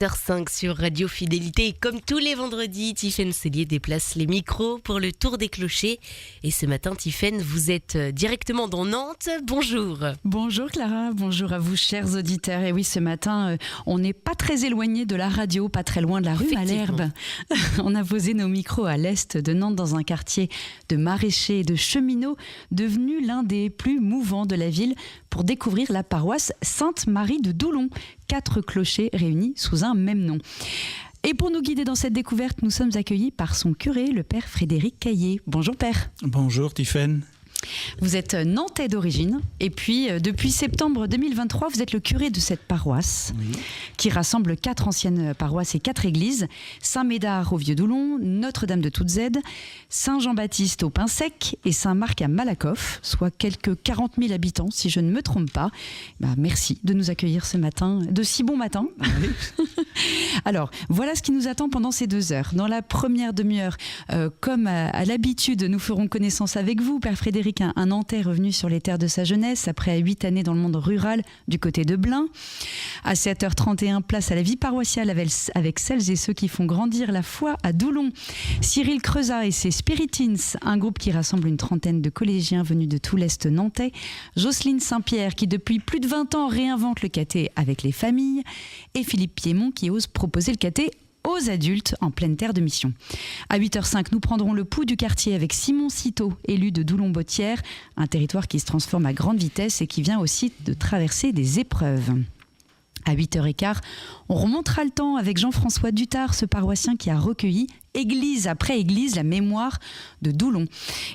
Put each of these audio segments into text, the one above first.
8h05 sur Radio Fidélité. Et comme tous les vendredis, Tiffaine Cellier déplace les micros pour le tour des clochers. Et ce matin, Tiffaine, vous êtes directement dans Nantes. Bonjour. Bonjour Clara, bonjour à vous chers auditeurs. Et oui, ce matin, on n'est pas très éloigné de la radio, pas très loin de la rue Malherbe. On a posé nos micros à l'est de Nantes dans un quartier de maraîchers et de cheminots, devenu l'un des plus mouvants de la ville, pour découvrir la paroisse Sainte-Marie de Doulon. 4 clochers réunis sous un même nom. Et pour nous guider dans cette découverte, nous sommes accueillis par son curé, le père Frédéric Caillé. Bonjour père. Bonjour Tiffaine. Vous êtes nantais d'origine et puis depuis septembre 2023, vous êtes le curé de cette paroisse qui rassemble 4 anciennes paroisses et 4 églises: Saint-Médard au Vieux-Doulon, Notre-Dame de Toutes-Aides, Saint-Jean-Baptiste au Pin-Sec et Saint-Marc à Malakoff, soit quelques 40 000 habitants si je ne me trompe pas. Merci de nous accueillir ce matin, de si bon matin. Alors voilà ce qui nous attend pendant ces 2 heures. Dans la première demi-heure, comme à l'habitude, nous ferons connaissance avec vous, père Frédéric, un Nantais revenu sur les terres de sa jeunesse après 8 années dans le monde rural du côté de Blain. À 7h31, place à la vie paroissiale avec celles et ceux qui font grandir la foi à Doulon. Cyril Creusat et ses Spiritins, un groupe qui rassemble une trentaine de collégiens venus de tout l'Est nantais. Jocelyne Saint-Pierre qui depuis plus de 20 ans réinvente le caté avec les familles. Et Philippe Piémont qui ose proposer le caté aux adultes en pleine terre de mission. À 8h05, nous prendrons le pouls du quartier avec Simon Citeau, élu de Doulon-Bottière, un territoire qui se transforme à grande vitesse et qui vient aussi de traverser des épreuves. À 8h15, on remontera le temps avec Jean-François Dutard, ce paroissien qui a recueilli, église après église, la mémoire de Doulon.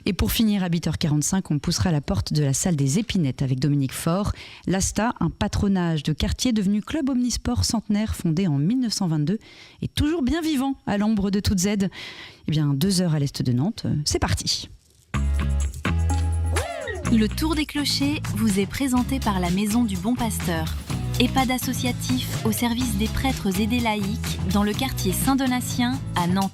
Et pour finir, à 8h45, on poussera la porte de la salle des Épinettes avec Dominique Faure. L'ASTA, un patronage de quartier devenu club omnisport centenaire fondé en 1922 et toujours bien vivant à l'ombre de Toutes-Aides. 2 heures à l'est de Nantes, c'est parti. Le Tour des Clochers vous est présenté par la Maison du Bon Pasteur, EHPAD associatif au service des prêtres et des laïcs dans le quartier Saint-Donatien à Nantes.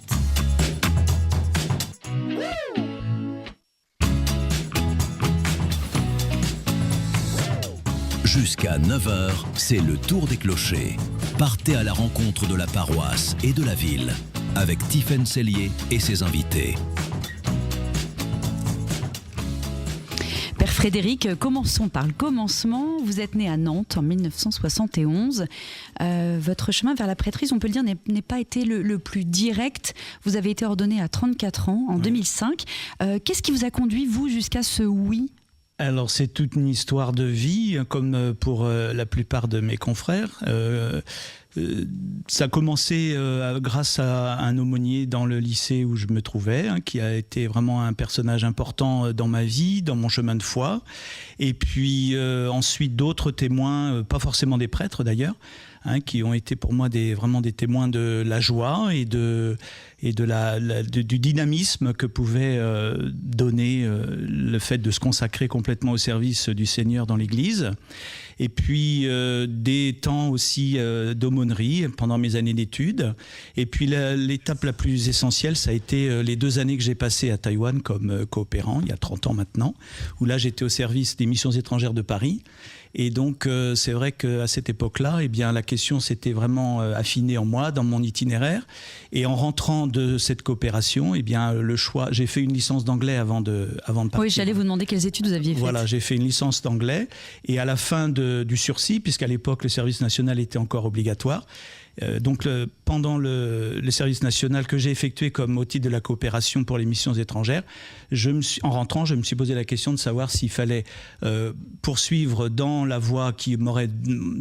Jusqu'à 9h, c'est le Tour des Clochers. Partez à la rencontre de la paroisse et de la ville avec Tiffaine Cellier et ses invités. Père Frédéric, commençons par le commencement. Vous êtes né à Nantes en 1971. Votre chemin vers la prêtrise, on peut le dire, n'est pas été le plus direct. Vous avez été ordonné à 34 ans, en 2005. Qu'est-ce qui vous a conduit, vous, jusqu'à ce oui ? Alors c'est toute une histoire de vie, comme pour la plupart de mes confrères. Ça a commencé grâce à un aumônier dans le lycée où je me trouvais, qui a été vraiment un personnage important dans ma vie, dans mon chemin de foi. Et puis ensuite d'autres témoins, pas forcément des prêtres d'ailleurs, qui ont été pour moi vraiment des témoins de la joie et du dynamisme que pouvait donner le fait de se consacrer complètement au service du Seigneur dans l'Église. Et puis des temps aussi d'aumônerie pendant mes années d'études. Et puis l'étape la plus essentielle, ça a été les 2 années que j'ai passées à Taïwan comme coopérant, il y a 30 ans maintenant, où là j'étais au service des missions étrangères de Paris. Et donc c'est vrai qu'à cette époque-là, la question s'était vraiment affinée en moi, dans mon itinéraire. Et en rentrant de cette coopération, le choix, j'ai fait une licence d'anglais avant de partir. Oui, j'allais vous demander quelles études vous aviez faites. Voilà, j'ai fait une licence d'anglais. Et à la fin du sursis, puisqu'à l'époque le service national était encore obligatoire, pendant le service national que j'ai effectué comme au titre de la coopération pour les missions étrangères, en rentrant, je me suis posé la question de savoir s'il fallait poursuivre dans la voie qui m'aurait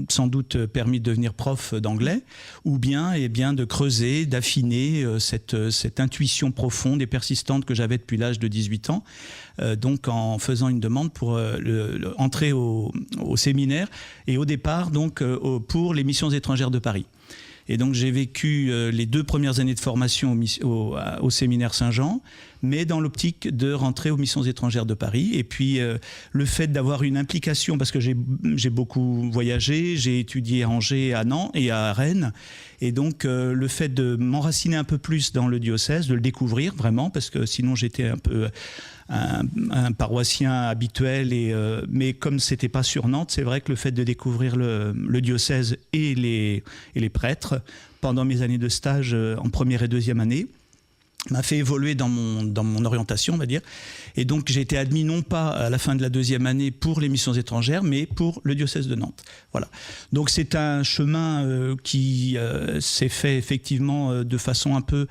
sans doute permis de devenir prof d'anglais, ou bien de creuser, d'affiner cette intuition profonde et persistante que j'avais depuis l'âge de 18 ans, en faisant une demande pour entrer au séminaire et au départ pour les missions étrangères de Paris. Et donc j'ai vécu les 2 premières années de formation au séminaire Saint-Jean, mais dans l'optique de rentrer aux missions étrangères de Paris. Et puis le fait d'avoir une implication, parce que j'ai beaucoup voyagé, j'ai étudié à Angers, à Nantes et à Rennes, et donc le fait de m'enraciner un peu plus dans le diocèse, de le découvrir vraiment, parce que sinon j'étais un peu un paroissien habituel, mais comme c'était pas sur Nantes, c'est vrai que le fait de découvrir le diocèse et les prêtres pendant mes années de stage en première et deuxième année m'a fait évoluer dans mon orientation, on va dire. Et donc j'ai été admis non pas à la fin de la deuxième année pour les missions étrangères, mais pour le diocèse de Nantes. Voilà. Donc c'est un chemin qui s'est fait effectivement de façon un peu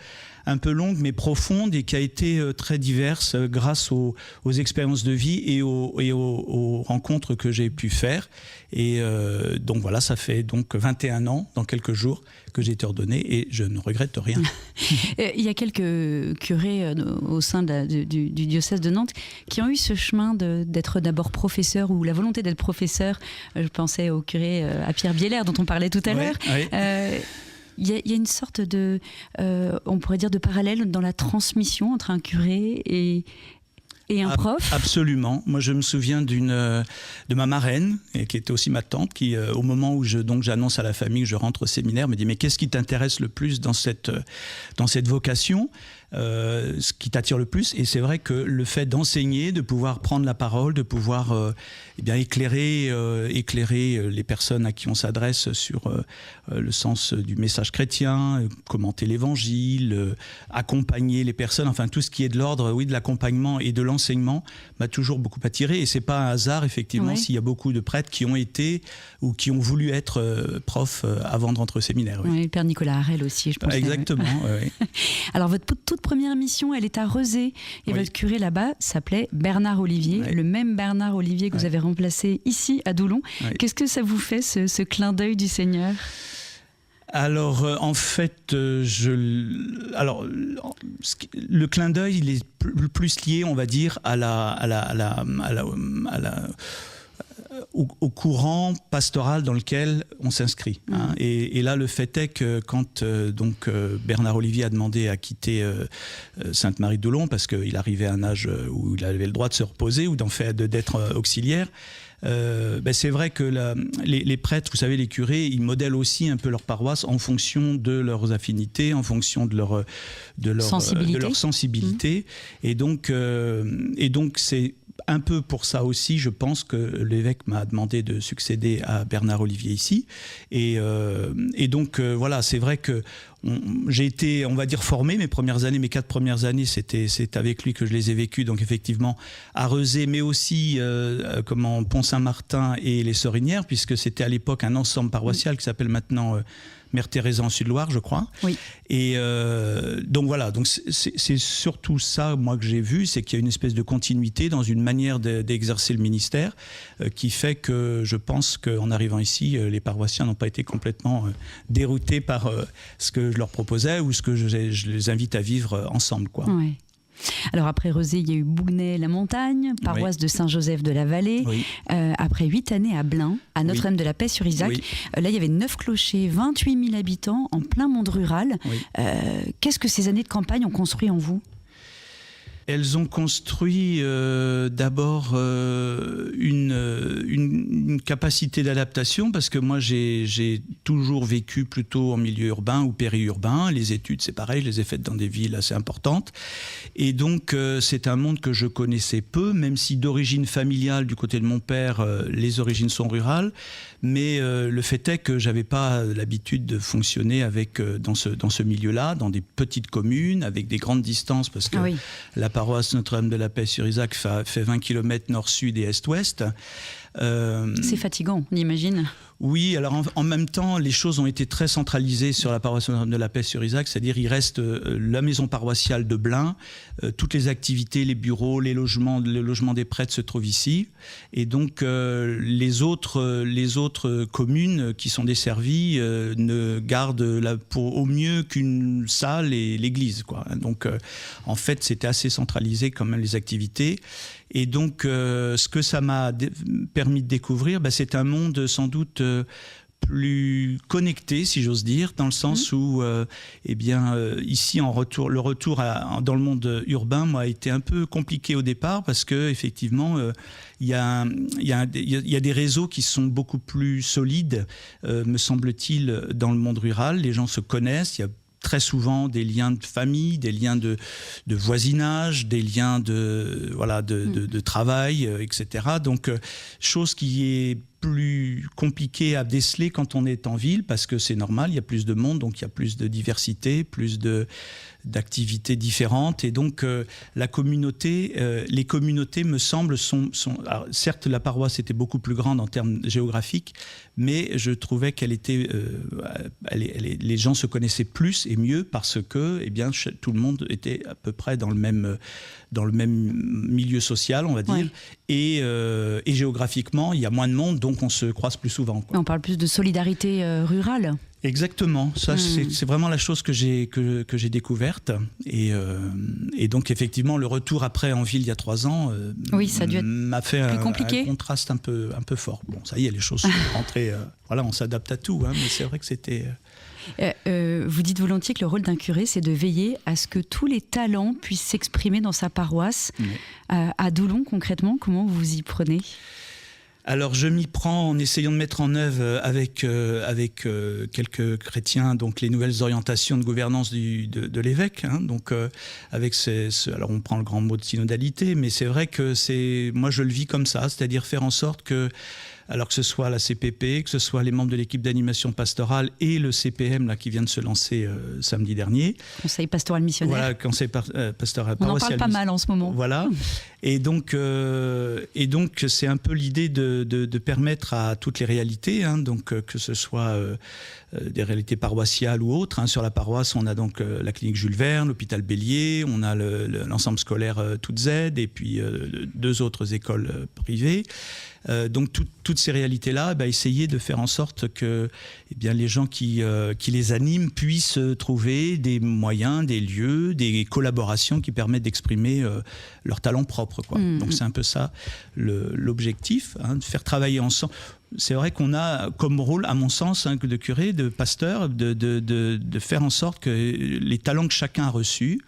longue mais profonde, et qui a été très diverse grâce aux expériences de vie et aux rencontres que j'ai pu faire. Et donc voilà, ça fait donc 21 ans dans quelques jours que j'ai été ordonné, et je ne regrette rien. Il y a quelques curés au sein du diocèse de Nantes qui ont eu ce chemin d'être d'abord professeur, ou la volonté d'être professeur. Je pensais au curé à Pierre Biélaire dont on parlait tout à l'heure. Oui. Il y a une sorte de, on pourrait dire, de parallèle dans la transmission entre un curé et un prof. Absolument. Moi, je me souviens de ma marraine, qui était aussi ma tante, qui, au moment où j'annonce à la famille que je rentre au séminaire, me dit « Mais qu'est-ce qui t'intéresse le plus dans cette vocation ? Ce qui t'attire le plus ?» Et c'est vrai que le fait d'enseigner, de pouvoir prendre la parole, de pouvoir éclairer les personnes à qui on s'adresse sur le sens du message chrétien, commenter l'évangile, accompagner les personnes, enfin tout ce qui est de l'ordre, de l'accompagnement et de l'enseignement m'a toujours beaucoup attiré. Et c'est pas un hasard, effectivement, s'il y a beaucoup de prêtres qui ont été ou qui ont voulu être profs avant de rentrer au séminaire. Oui, le père Nicolas Harel aussi, je pense. Exactement, oui. Alors votre toute première mission, elle est à Rezé, et votre curé là-bas s'appelait Bernard Olivier, le même Bernard Olivier que vous avez remplacé ici à Doulon. Qu'est-ce que ça vous fait, ce clin d'œil du Seigneur ? Alors, en fait, le clin d'œil, il est plus lié, on va dire, au courant pastoral dans lequel on s'inscrit. Hein. Et là, le fait est que quand Bernard Olivier a demandé à quitter Sainte-Marie-de-Doulon, parce qu'il arrivait à un âge où il avait le droit de se reposer ou d'être auxiliaire, c'est vrai que les prêtres, vous savez, les curés, ils modèlent aussi un peu leur paroisse en fonction de leurs affinités, en fonction de leur sensibilité. Et donc c'est un peu pour ça aussi, je pense, que l'évêque m'a demandé de succéder à Bernard Olivier ici. Et donc, voilà, c'est vrai que j'ai été, on va dire, formé. Mes 4 premières années, c'est avec lui que je les ai vécues. Donc, effectivement, à Rezé, mais aussi Pont-Saint-Martin et les Sorinières, puisque c'était à l'époque un ensemble paroissial qui s'appelle maintenant Mère Thérèse en Sud-Loire, je crois. Oui. Et donc voilà, donc c'est surtout ça, moi, que j'ai vu, c'est qu'il y a une espèce de continuité dans une manière d'exercer le ministère qui fait que je pense qu'en arrivant ici, les paroissiens n'ont pas été complètement déroutés par ce que je leur proposais ou ce que je les invite à vivre ensemble, quoi. Ouais. Alors après Rezé, il y a eu Bougnay-la-Montagne, paroisse de Saint-Joseph de la Vallée. Oui. Après 8 années à Blain, à Notre-Dame-de-la-Paix-sur-Isaac, là il y avait 9 clochers, 28 000 habitants en plein monde rural. Oui. Qu'est-ce que ces années de campagne ont construit en vous ? Elles ont construit d'abord une capacité d'adaptation, parce que moi j'ai toujours vécu plutôt en milieu urbain ou périurbain. Les études, c'est pareil, je les ai faites dans des villes assez importantes. Et donc c'est un monde que je connaissais peu, même si d'origine familiale, du côté de mon père, les origines sont rurales. Mais le fait est que j'avais pas l'habitude de fonctionner dans ce milieu-là, dans des petites communes, avec des grandes distances, parce que la paroisse Notre-Dame-de-la-Paix-sur-Isaac fait 20 km nord-sud et est-ouest. C'est fatigant, on imagine. Oui, alors en même temps, les choses ont été très centralisées sur la paroisse de la Paix-sur-Isaac, c'est-à-dire il reste la maison paroissiale de Blain, toutes les activités, les bureaux, le logement des prêtres se trouvent ici, et donc les autres communes qui sont desservies ne gardent au mieux qu'une salle et l'église, quoi. Donc en fait, c'était assez centralisé quand même les activités. Et donc, ce que ça m'a permis de découvrir, c'est un monde sans doute plus connecté, si j'ose dire, dans le sens où, ici, le retour dans le monde urbain, moi, a été un peu compliqué au départ parce que effectivement, il y a des réseaux qui sont beaucoup plus solides, me semble-t-il, dans le monde rural. Les gens se connaissent. Il y a très souvent des liens de famille, des liens de voisinage, des liens de travail, etc. Donc, chose qui est plus compliqué à déceler quand on est en ville, parce que c'est normal, il y a plus de monde, donc il y a plus de diversité, plus d'activités différentes, et donc les communautés, me semble, sont alors, certes, la paroisse était beaucoup plus grande en termes géographiques, mais je trouvais qu'elle était, les gens se connaissaient plus et mieux parce que, tout le monde était à peu près dans le même milieu social, on va dire, et géographiquement, il y a moins de monde, donc on se croise plus souvent, quoi. On parle plus de solidarité rurale. Exactement, ça c'est vraiment la chose que j'ai découverte, et donc effectivement le retour après en ville il y a 3 ans ça a dû être m'a fait un contraste un peu fort. Bon, ça y est, les choses sont rentrées, on s'adapte à tout, mais c'est vrai que c'était... vous dites volontiers que le rôle d'un curé, c'est de veiller à ce que tous les talents puissent s'exprimer dans sa paroisse. À Doulon, concrètement, comment vous vous y prenez ? Alors je m'y prends en essayant de mettre en œuvre avec quelques chrétiens donc les nouvelles orientations de gouvernance de l'évêque. Donc alors on prend le grand mot de synodalité, mais c'est vrai que moi je le vis comme ça, c'est-à-dire faire en sorte que, alors que ce soit la CPP, que ce soit les membres de l'équipe d'animation pastorale et le CPM là, qui vient de se lancer samedi dernier. Conseil pastoral missionnaire. Voilà, conseil pastoral paroissial. On en parle pas mal en ce moment. Voilà. Et donc c'est un peu l'idée de permettre à toutes les réalités, donc que ce soit des réalités paroissiales ou autres. Sur la paroisse, on a donc la clinique Jules Verne, l'hôpital Bélier, on a l'ensemble scolaire Toute Z, et puis 2 autres écoles privées. Donc toutes ces réalités-là, essayer de faire en sorte que les gens qui les animent puissent trouver des moyens, des lieux, des collaborations qui permettent d'exprimer leur talent propre, quoi. Donc c'est un peu ça l'objectif, de faire travailler ensemble. C'est vrai qu'on a comme rôle, à mon sens, de curé, de pasteur, de faire en sorte que les talents que chacun a reçus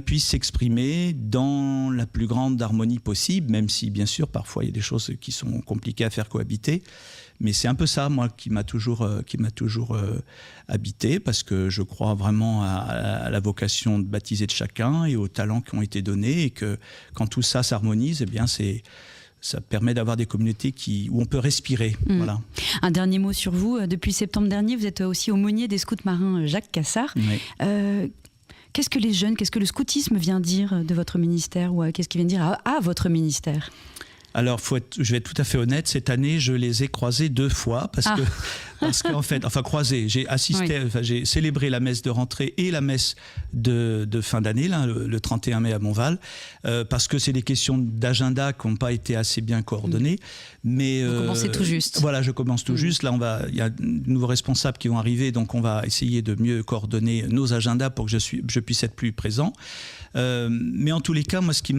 puissent s'exprimer dans la plus grande harmonie possible, même si, bien sûr, parfois, il y a des choses qui sont compliquées à faire cohabiter. Mais c'est un peu ça, moi, qui m'a toujours habité, parce que je crois vraiment à la vocation de baptiser de chacun et aux talents qui ont été donnés, et que quand tout ça s'harmonise, ça permet d'avoir des communautés où on peut respirer. Voilà. Un dernier mot sur vous. Depuis septembre dernier, vous êtes aussi aumônier des scouts marins Jacques Cassard. Oui. Qu'est-ce que les jeunes, qu'est-ce que le scoutisme vient dire de votre ministère, ou qu'est-ce qu'il vient dire à votre ministère ? Alors, je vais être tout à fait honnête, cette année, je les ai croisés 2 fois, parce qu'en fait, croisés, j'ai assisté, j'ai célébré la messe de rentrée et la messe de fin d'année, là, le 31 mai à Montval, parce que c'est des questions d'agenda qui n'ont pas été assez bien coordonnées. Mais, vous commencez tout juste. Voilà, je commence tout juste. Là, il y a de nouveaux responsables qui vont arriver, donc on va essayer de mieux coordonner nos agendas pour que je puisse être plus présent. Mais en tous les cas, moi, ce qui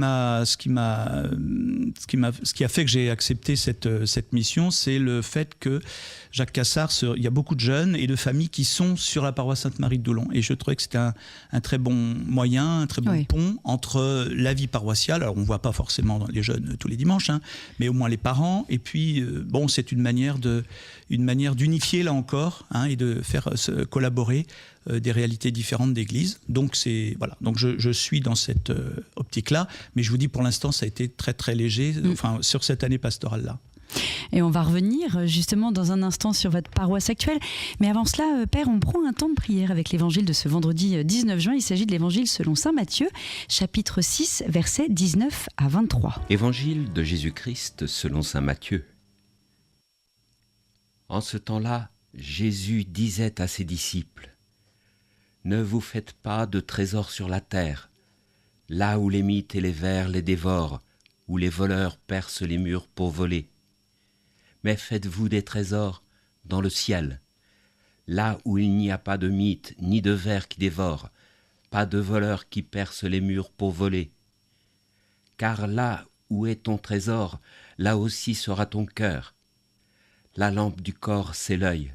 a fait que j'ai accepté cette mission, c'est le fait que Jacques Cassard, il y a beaucoup de jeunes et de familles qui sont sur la paroisse Sainte-Marie de Doulon. Et je trouvais que c'était un très bon moyen, un très bon pont entre la vie paroissiale. Alors, on ne voit pas forcément les jeunes tous les dimanches, mais au moins les parents. Et puis, c'est une manière d'unifier, là encore, et de faire collaborer des réalités différentes d'église. Donc, donc je suis dans cette optique-là. Mais je vous dis, pour l'instant, ça a été très, très léger, sur cette année pastorale-là. Et on va revenir justement dans un instant sur votre paroisse actuelle. Mais avant cela, Père, on prend un temps de prière avec l'évangile de ce vendredi 19 juin. Il s'agit de l'évangile selon saint Matthieu, chapitre 6, versets 19 à 23. Évangile de Jésus-Christ selon saint Matthieu. En ce temps-là, Jésus disait à ses disciples : Ne vous faites pas de trésors sur la terre, là où les mythes et les vers les dévorent, où les voleurs percent les murs pour voler. Mais faites-vous des trésors dans le ciel, là où il n'y a pas de mythes ni de vers qui dévorent, pas de voleurs qui percent les murs pour voler. Car là où est ton trésor, là aussi sera ton cœur. La lampe du corps, c'est l'œil.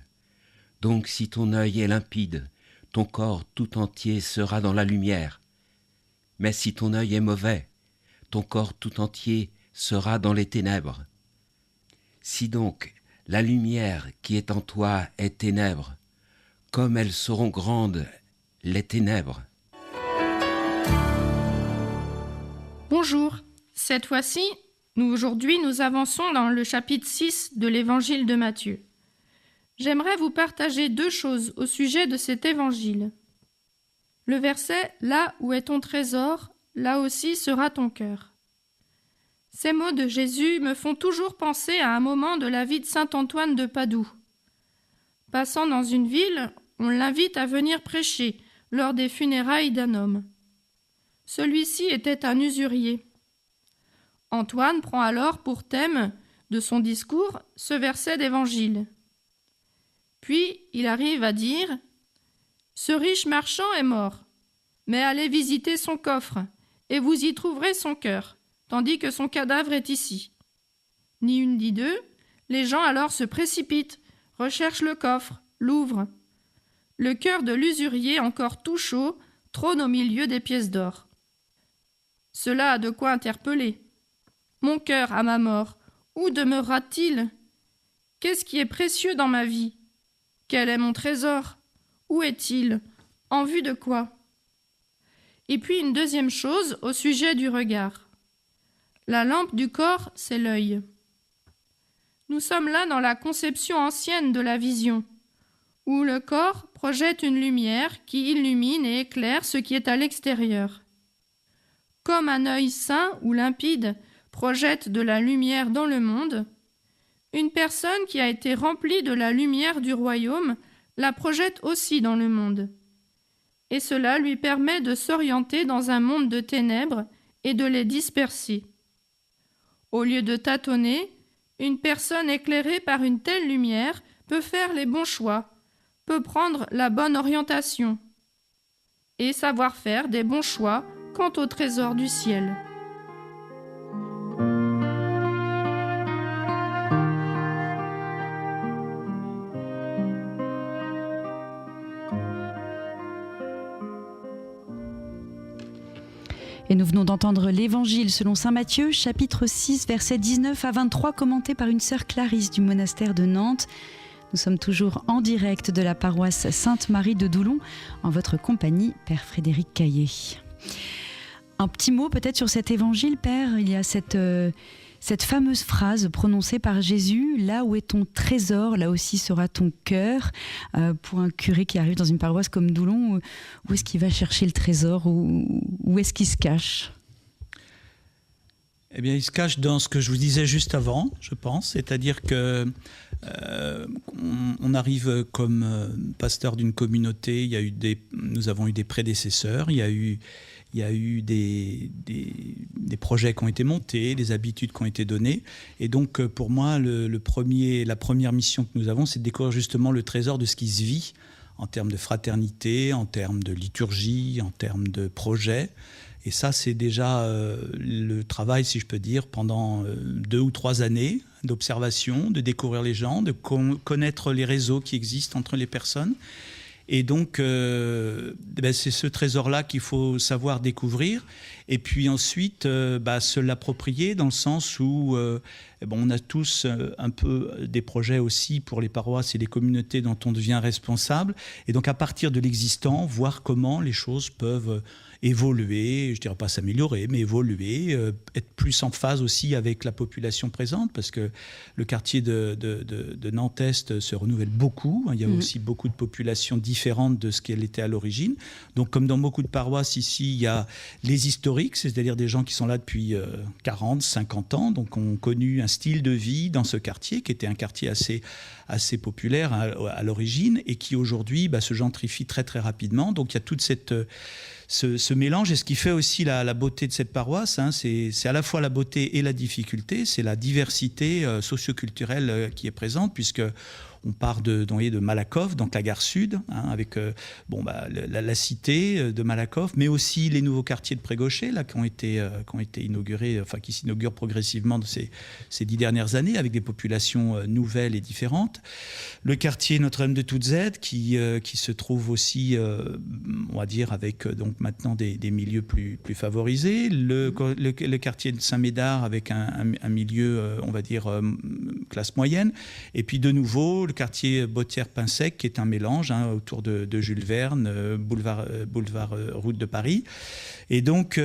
Donc si ton œil est limpide, ton corps tout entier sera dans la lumière. Mais si ton œil est mauvais, ton corps tout entier sera dans les ténèbres. Si donc la lumière qui est en toi est ténèbres, comme elles seront grandes les ténèbres. Bonjour, cette fois-ci, aujourd'hui nous avançons dans le chapitre 6 de l'évangile de Matthieu. J'aimerais vous partager 2 choses au sujet de cet évangile. Le verset « Là où est ton trésor, là aussi sera ton cœur ». Ces mots de Jésus me font toujours penser à un moment de la vie de saint Antoine de Padoue. Passant dans une ville, on l'invite à venir prêcher lors des funérailles d'un homme. Celui-ci était un usurier. Antoine prend alors pour thème de son discours ce verset d'évangile. Puis il arrive à dire « Ce riche marchand est mort, mais allez visiter son coffre, et vous y trouverez son cœur, tandis que son cadavre est ici. » Ni une ni deux, les gens alors se précipitent, recherchent le coffre, l'ouvrent. Le cœur de l'usurier, encore tout chaud, trône au milieu des pièces d'or. Cela a de quoi interpeller. Mon cœur à ma mort, où demeurera-t-il? Qu'est-ce qui est précieux dans ma vie? Quel est mon trésor? Où est-il? En vue de quoi? Et puis une deuxième chose au sujet du regard. La lampe du corps, c'est l'œil. Nous sommes là dans la conception ancienne de la vision, où le corps projette une lumière qui illumine et éclaire ce qui est à l'extérieur. Comme un œil sain ou limpide projette de la lumière dans le monde, une personne qui a été remplie de la lumière du royaume la projette aussi dans le monde. Et cela lui permet de s'orienter dans un monde de ténèbres et de les disperser. Au lieu de tâtonner, une personne éclairée par une telle lumière peut faire les bons choix, peut prendre la bonne orientation et savoir faire des bons choix quant au trésor du ciel. Et nous venons d'entendre l'Évangile selon saint Matthieu, chapitre 6, versets 19 à 23, commenté par une sœur Clarisse du monastère de Nantes. Nous sommes toujours en direct de la paroisse Sainte-Marie de Doulon, en votre compagnie, Père Frédéric Caillé. Un petit mot peut-être sur cet Évangile, Père. Il y a cette fameuse phrase prononcée par Jésus, « Là où est ton trésor, là aussi sera ton cœur ». Pour un curé qui arrive dans une paroisse comme Doulon, où est-ce qu'il va chercher le trésor? Où est-ce qu'il se cache? Eh bien, il se cache dans ce que je vous disais juste avant, je pense. C'est-à-dire que on arrive comme pasteur d'une communauté. Nous avons eu des prédécesseurs. Il y a eu des projets qui ont été montés, des habitudes qui ont été données. Et donc, pour moi, la première mission que nous avons, c'est de découvrir justement le trésor de ce qui se vit en termes de fraternité, en termes de liturgie, en termes de projets. Et ça, c'est déjà le travail, si je peux dire, pendant 2 ou 3 années d'observation, de découvrir les gens, de connaître les réseaux qui existent entre les personnes. Et donc, c'est ce trésor-là qu'il faut savoir découvrir. Et puis ensuite, se l'approprier dans le sens où on a tous un peu des projets aussi pour les paroisses et les communautés dont on devient responsable. Et donc, à partir de l'existant, voir comment les choses peuvent évoluer, je ne dirais pas s'améliorer, mais évoluer, être plus en phase aussi avec la population présente, parce que le quartier de Nantes-Est se renouvelle beaucoup. Il y a aussi beaucoup de populations différentes de ce qu'elle était à l'origine. Donc, comme dans beaucoup de paroisses ici, il y a les historiques, c'est-à-dire des gens qui sont là depuis 40, 50 ans, donc ont connu un style de vie dans ce quartier, qui était un quartier assez populaire à l'origine, et qui aujourd'hui se gentrifie très très rapidement. Donc, il y a toute ce mélange, et ce qui fait aussi la beauté de cette paroisse, c'est à la fois la beauté et la difficulté, c'est la diversité socioculturelle qui est présente, puisque On part de Malakoff, donc la gare sud, avec la cité de Malakoff, mais aussi les nouveaux quartiers de Prégauché, là, qui ont été inaugurés, qui s'inaugurent progressivement de ces 10 dernières années, avec des populations nouvelles et différentes. Le quartier Notre-Dame de Toutes-Aides, qui se trouve aussi, on va dire, avec donc maintenant des milieux plus favorisés. Le quartier de Saint-Médard, avec un milieu, on va dire, classe moyenne. Et puis de nouveau, le quartier Bautière-Pinsec, qui est un mélange autour de Jules Verne, boulevard route de Paris. Et donc,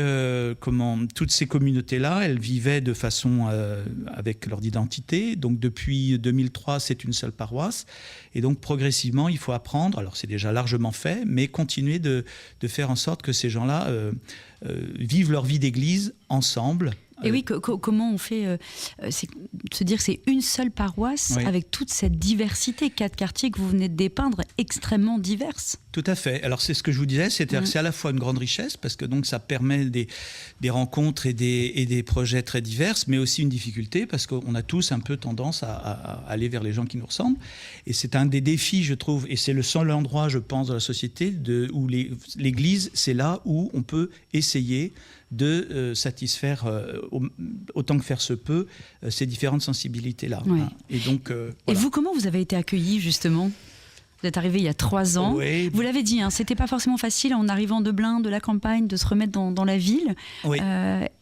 toutes ces communautés-là, elles vivaient de façon avec leur identité. Donc depuis 2003, c'est une seule paroisse. Et donc progressivement, il faut apprendre, alors c'est déjà largement fait, mais continuer de faire en sorte que ces gens-là vivent leur vie d'église ensemble. Et oui, comment on fait se dire que c'est une seule paroisse, oui, avec toute cette diversité, 4 quartiers que vous venez de dépeindre, extrêmement diverses. Tout à fait. Alors c'est ce que je vous disais, c'est à la fois une grande richesse, parce que donc ça permet des rencontres et des projets très divers, mais aussi une difficulté, parce qu'on a tous un peu tendance à aller vers les gens qui nous ressemblent. Et c'est un des défis, je trouve, et c'est le seul endroit, je pense, dans la société où l'Église, c'est là où on peut essayer de satisfaire autant que faire se peut ces différentes sensibilités-là. Oui. Et donc, voilà. Et vous, comment vous avez été accueilli justement ? Vous êtes arrivé il y a 3 ans. Oui. Vous l'avez dit, c'était pas forcément facile en arrivant de Blain, de la campagne, de se remettre dans la ville. Oui.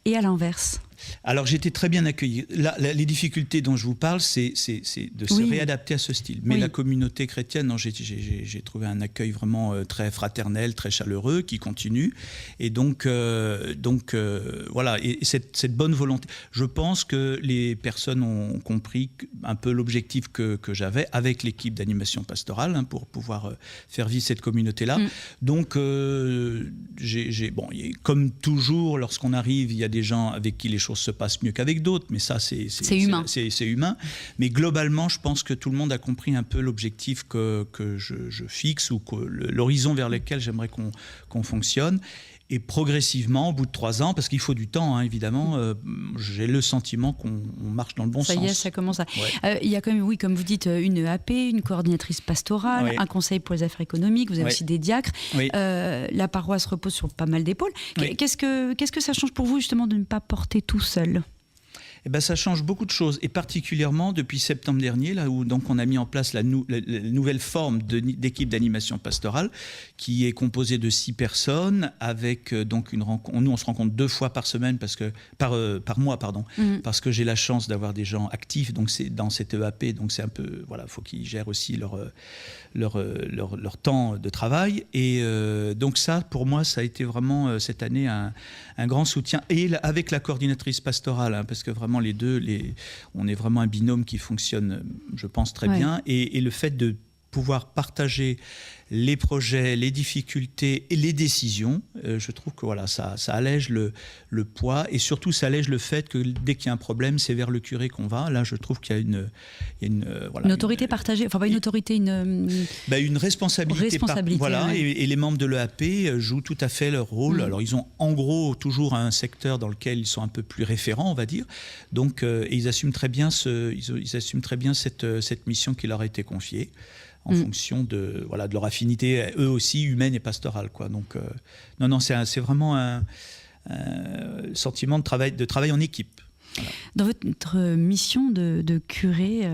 Et à l'inverse. Alors j'étais très bien accueilli. Les difficultés dont je vous parle, c'est de se réadapter à ce style. Mais la communauté chrétienne, j'ai trouvé un accueil vraiment très fraternel, très chaleureux, qui continue. Et donc voilà. Et cette bonne volonté. Je pense que les personnes ont compris un peu l'objectif que j'avais avec l'équipe d'animation pastorale, pour pouvoir faire vivre cette communauté-là. Donc comme toujours, lorsqu'on arrive, il y a des gens avec qui les choses se passent mieux qu'avec d'autres, mais ça c'est humain. C'est humain. Mais globalement, je pense que tout le monde a compris un peu l'objectif que je fixe, ou l'horizon vers lequel j'aimerais qu'on fonctionne. Et progressivement, au bout de 3 ans, parce qu'il faut du temps, évidemment, j'ai le sentiment qu'on marche dans le bon sens. Ça y est, ça commence à... Il y a quand même, oui, comme vous dites, une EAP, une coordinatrice pastorale, un conseil pour les affaires économiques, vous avez aussi des diacres. La paroisse repose sur pas mal d'épaules. Qu'est-ce que ça change pour vous, justement, de ne pas porter tout seul ? Eh ben, ça change beaucoup de choses, et particulièrement depuis septembre dernier, là où donc on a mis en place la nouvelle forme d'équipe d'animation pastorale, qui est composée de 6 personnes, avec donc une rencontre. Nous, on se rencontre 2 fois par semaine, par mois, parce que j'ai la chance d'avoir des gens actifs, donc c'est dans cette EAP, donc c'est un peu, voilà, faut qu'ils gèrent aussi leur temps de travail, et donc ça, pour moi, ça a été vraiment cette année un grand soutien, et avec la coordinatrice pastorale, parce que vraiment les deux, on est vraiment un binôme qui fonctionne, je pense, très bien, et le fait de pouvoir partager les projets, les difficultés et les décisions, je trouve que voilà, ça allège le poids, et surtout ça allège le fait que dès qu'il y a un problème, c'est vers le curé qu'on va. Là, je trouve qu'il y a une autorité partagée, enfin pas une autorité, une responsabilité. Voilà, et les membres de l'EAP jouent tout à fait leur rôle. Alors ils ont en gros toujours un secteur dans lequel ils sont un peu plus référents, on va dire. Donc et ils assument très bien cette mission qui leur a été confiée, en fonction de leur affinité, eux aussi, humaine et pastorale, quoi. Donc, c'est vraiment un sentiment de travail en équipe. Voilà. Dans votre mission de curé,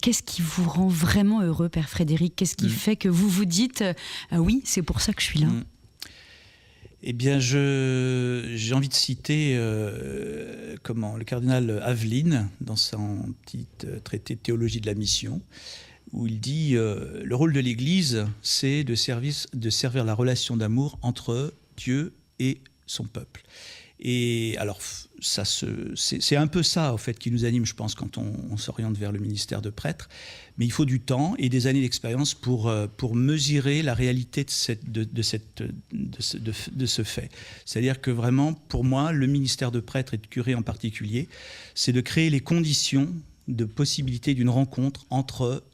qu'est-ce qui vous rend vraiment heureux, Père Frédéric ? Qu'est-ce qui fait que vous vous dites oui, c'est pour ça que je suis là ? Eh bien, j'ai envie de citer le cardinal Aveline, dans son petit traité de théologie de la mission, où il dit le rôle de l'Église, c'est de servir la relation d'amour entre Dieu et son peuple. Et alors, c'est un peu ça, en fait, qui nous anime, je pense, quand on s'oriente vers le ministère de prêtre. Mais il faut du temps et des années d'expérience pour mesurer la réalité de ce fait. C'est-à-dire que vraiment, pour moi, le ministère de prêtre et de curé en particulier, c'est de créer les conditions de possibilité d'une rencontre entre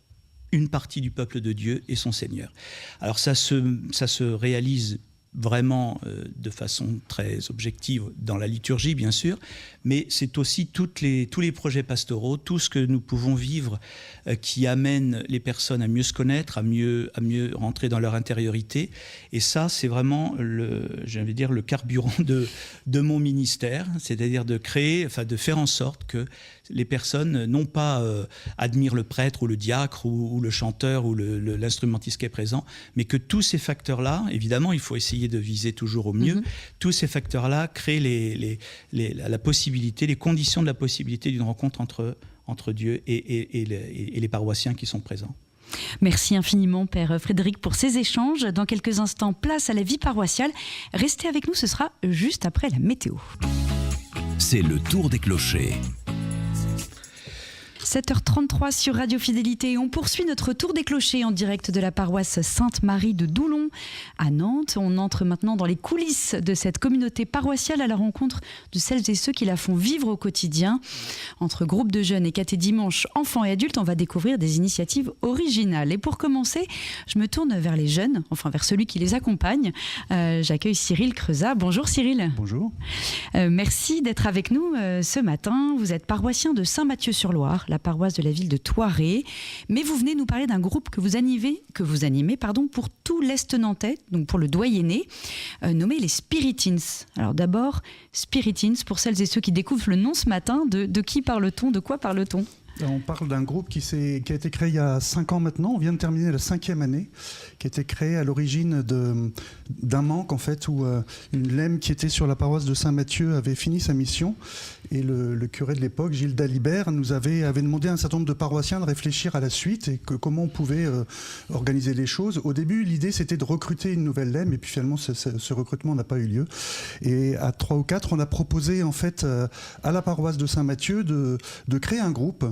une partie du peuple de Dieu et son Seigneur. Alors ça se réalise vraiment de façon très objective dans la liturgie, bien sûr, mais c'est aussi tous les projets pastoraux, tout ce que nous pouvons vivre qui amène les personnes à mieux se connaître, à mieux rentrer dans leur intériorité. Et ça, c'est vraiment le carburant de mon ministère, c'est-à-dire de faire en sorte que les personnes, non pas admirent le prêtre ou le diacre ou le chanteur ou l'instrumentiste qui est présent, mais que tous ces facteurs-là, évidemment, il faut essayer de viser toujours au mieux, tous ces facteurs-là créent la possibilité, les conditions de la possibilité d'une rencontre entre Dieu et les paroissiens qui sont présents. Merci infiniment, Père Frédéric, pour ces échanges. Dans quelques instants, place à la vie paroissiale. Restez avec nous, ce sera juste après la météo. C'est le tour des clochers. 7h33 sur Radio Fidélité. On poursuit notre tour des clochers en direct de la paroisse Sainte-Marie de Doulon à Nantes. On entre maintenant dans les coulisses de cette communauté paroissiale à la rencontre de celles et ceux qui la font vivre au quotidien. Entre groupes de jeunes et caté dimanche, enfants et adultes, on va découvrir des initiatives originales. Et pour commencer, je me tourne vers les jeunes, enfin vers celui qui les accompagne. J'accueille Cyril Creusat. Bonjour Cyril. Bonjour. Merci d'être avec nous ce matin. Vous êtes paroissien de Saint-Mathieu-sur-Loire, la paroisse de la ville de Thoiré. Mais vous venez nous parler d'un groupe que vous animez pour tout l'Est nantais, donc pour le Doyenné, nommé les Spiritins. Alors d'abord, Spiritins, pour celles et ceux qui découvrent le nom ce matin, de qui parle-t-on, de quoi parle-t-on ? On parle d'un groupe qui a été créé il y a 5 ans maintenant. On vient de terminer la 5e année, qui a été créé à l'origine d'un manque, en fait, où une lème qui était sur la paroisse de Saint-Mathieu avait fini sa mission. Et le curé de l'époque, Gilles Dalibert, nous avait demandé à un certain nombre de paroissiens de réfléchir à la suite et comment on pouvait organiser les choses. Au début, l'idée, c'était de recruter une nouvelle lème, et puis finalement, ce recrutement n'a pas eu lieu. Et à 3 ou 4, on a proposé, en fait, à la paroisse de Saint-Mathieu de créer un groupe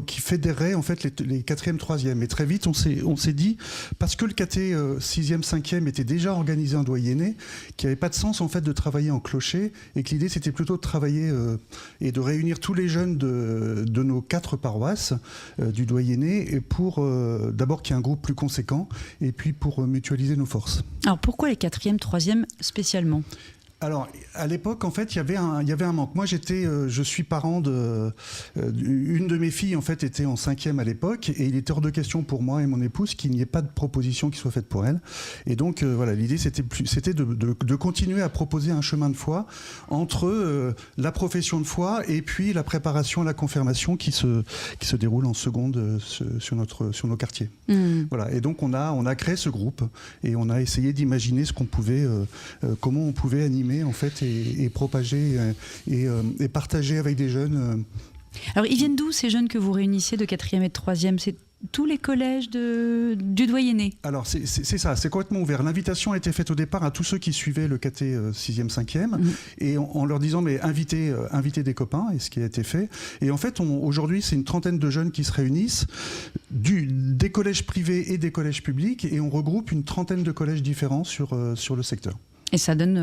qui fédérait en fait les 4e, 3e. Et très vite, on s'est dit, parce que le caté 6e, 5e était déjà organisé en Doyenné, qu'il n'y avait pas de sens en fait de travailler en clocher, et que l'idée c'était plutôt de travailler et de réunir tous les jeunes de nos 4 paroisses du Doyenné, et pour d'abord qu'il y ait un groupe plus conséquent, et puis pour mutualiser nos forces. Alors pourquoi les 4e, 3e spécialement ? Alors, à l'époque, en fait, il y avait un manque. Moi, je suis parent une de mes filles, en fait, était en 5e à l'époque, et il était hors de question pour moi et mon épouse qu'il n'y ait pas de proposition qui soit faite pour elle. Et donc, voilà, l'idée, c'était de continuer à proposer un chemin de foi entre la profession de foi et puis la préparation à la confirmation qui se déroule en seconde sur nos quartiers. Voilà. Et donc, on a créé ce groupe, et on a essayé d'imaginer comment on pouvait animer en fait et propager et partager avec des jeunes. Alors ils viennent d'où ces jeunes que vous réunissez de 4e et de 3e ? C'est tous les collèges du Doyenné ? Alors c'est ça, c'est complètement ouvert. L'invitation a été faite au départ à tous ceux qui suivaient le caté 6e, 5e, et en leur disant mais invitez des copains, et ce qui a été fait. Et en fait aujourd'hui c'est une trentaine de jeunes qui se réunissent des collèges privés et des collèges publics, et on regroupe une trentaine de collèges différents sur le secteur. Et ça donne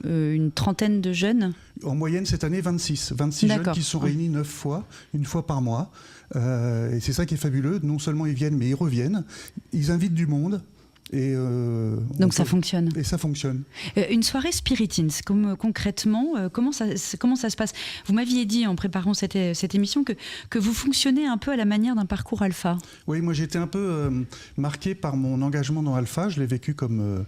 une trentaine de jeunes ? En moyenne, cette année, 26 jeunes qui sont réunis 9 fois, une fois par mois. Et c'est ça qui est fabuleux. Non seulement ils viennent, mais ils reviennent. Ils invitent du monde. Donc ça fonctionne. Et ça fonctionne. Une soirée Spiritins, concrètement, comment ça se passe ? Vous m'aviez dit en préparant cette émission que vous fonctionnez un peu à la manière d'un parcours Alpha. Oui, moi j'étais un peu marqué par mon engagement dans Alpha. Je l'ai vécu comme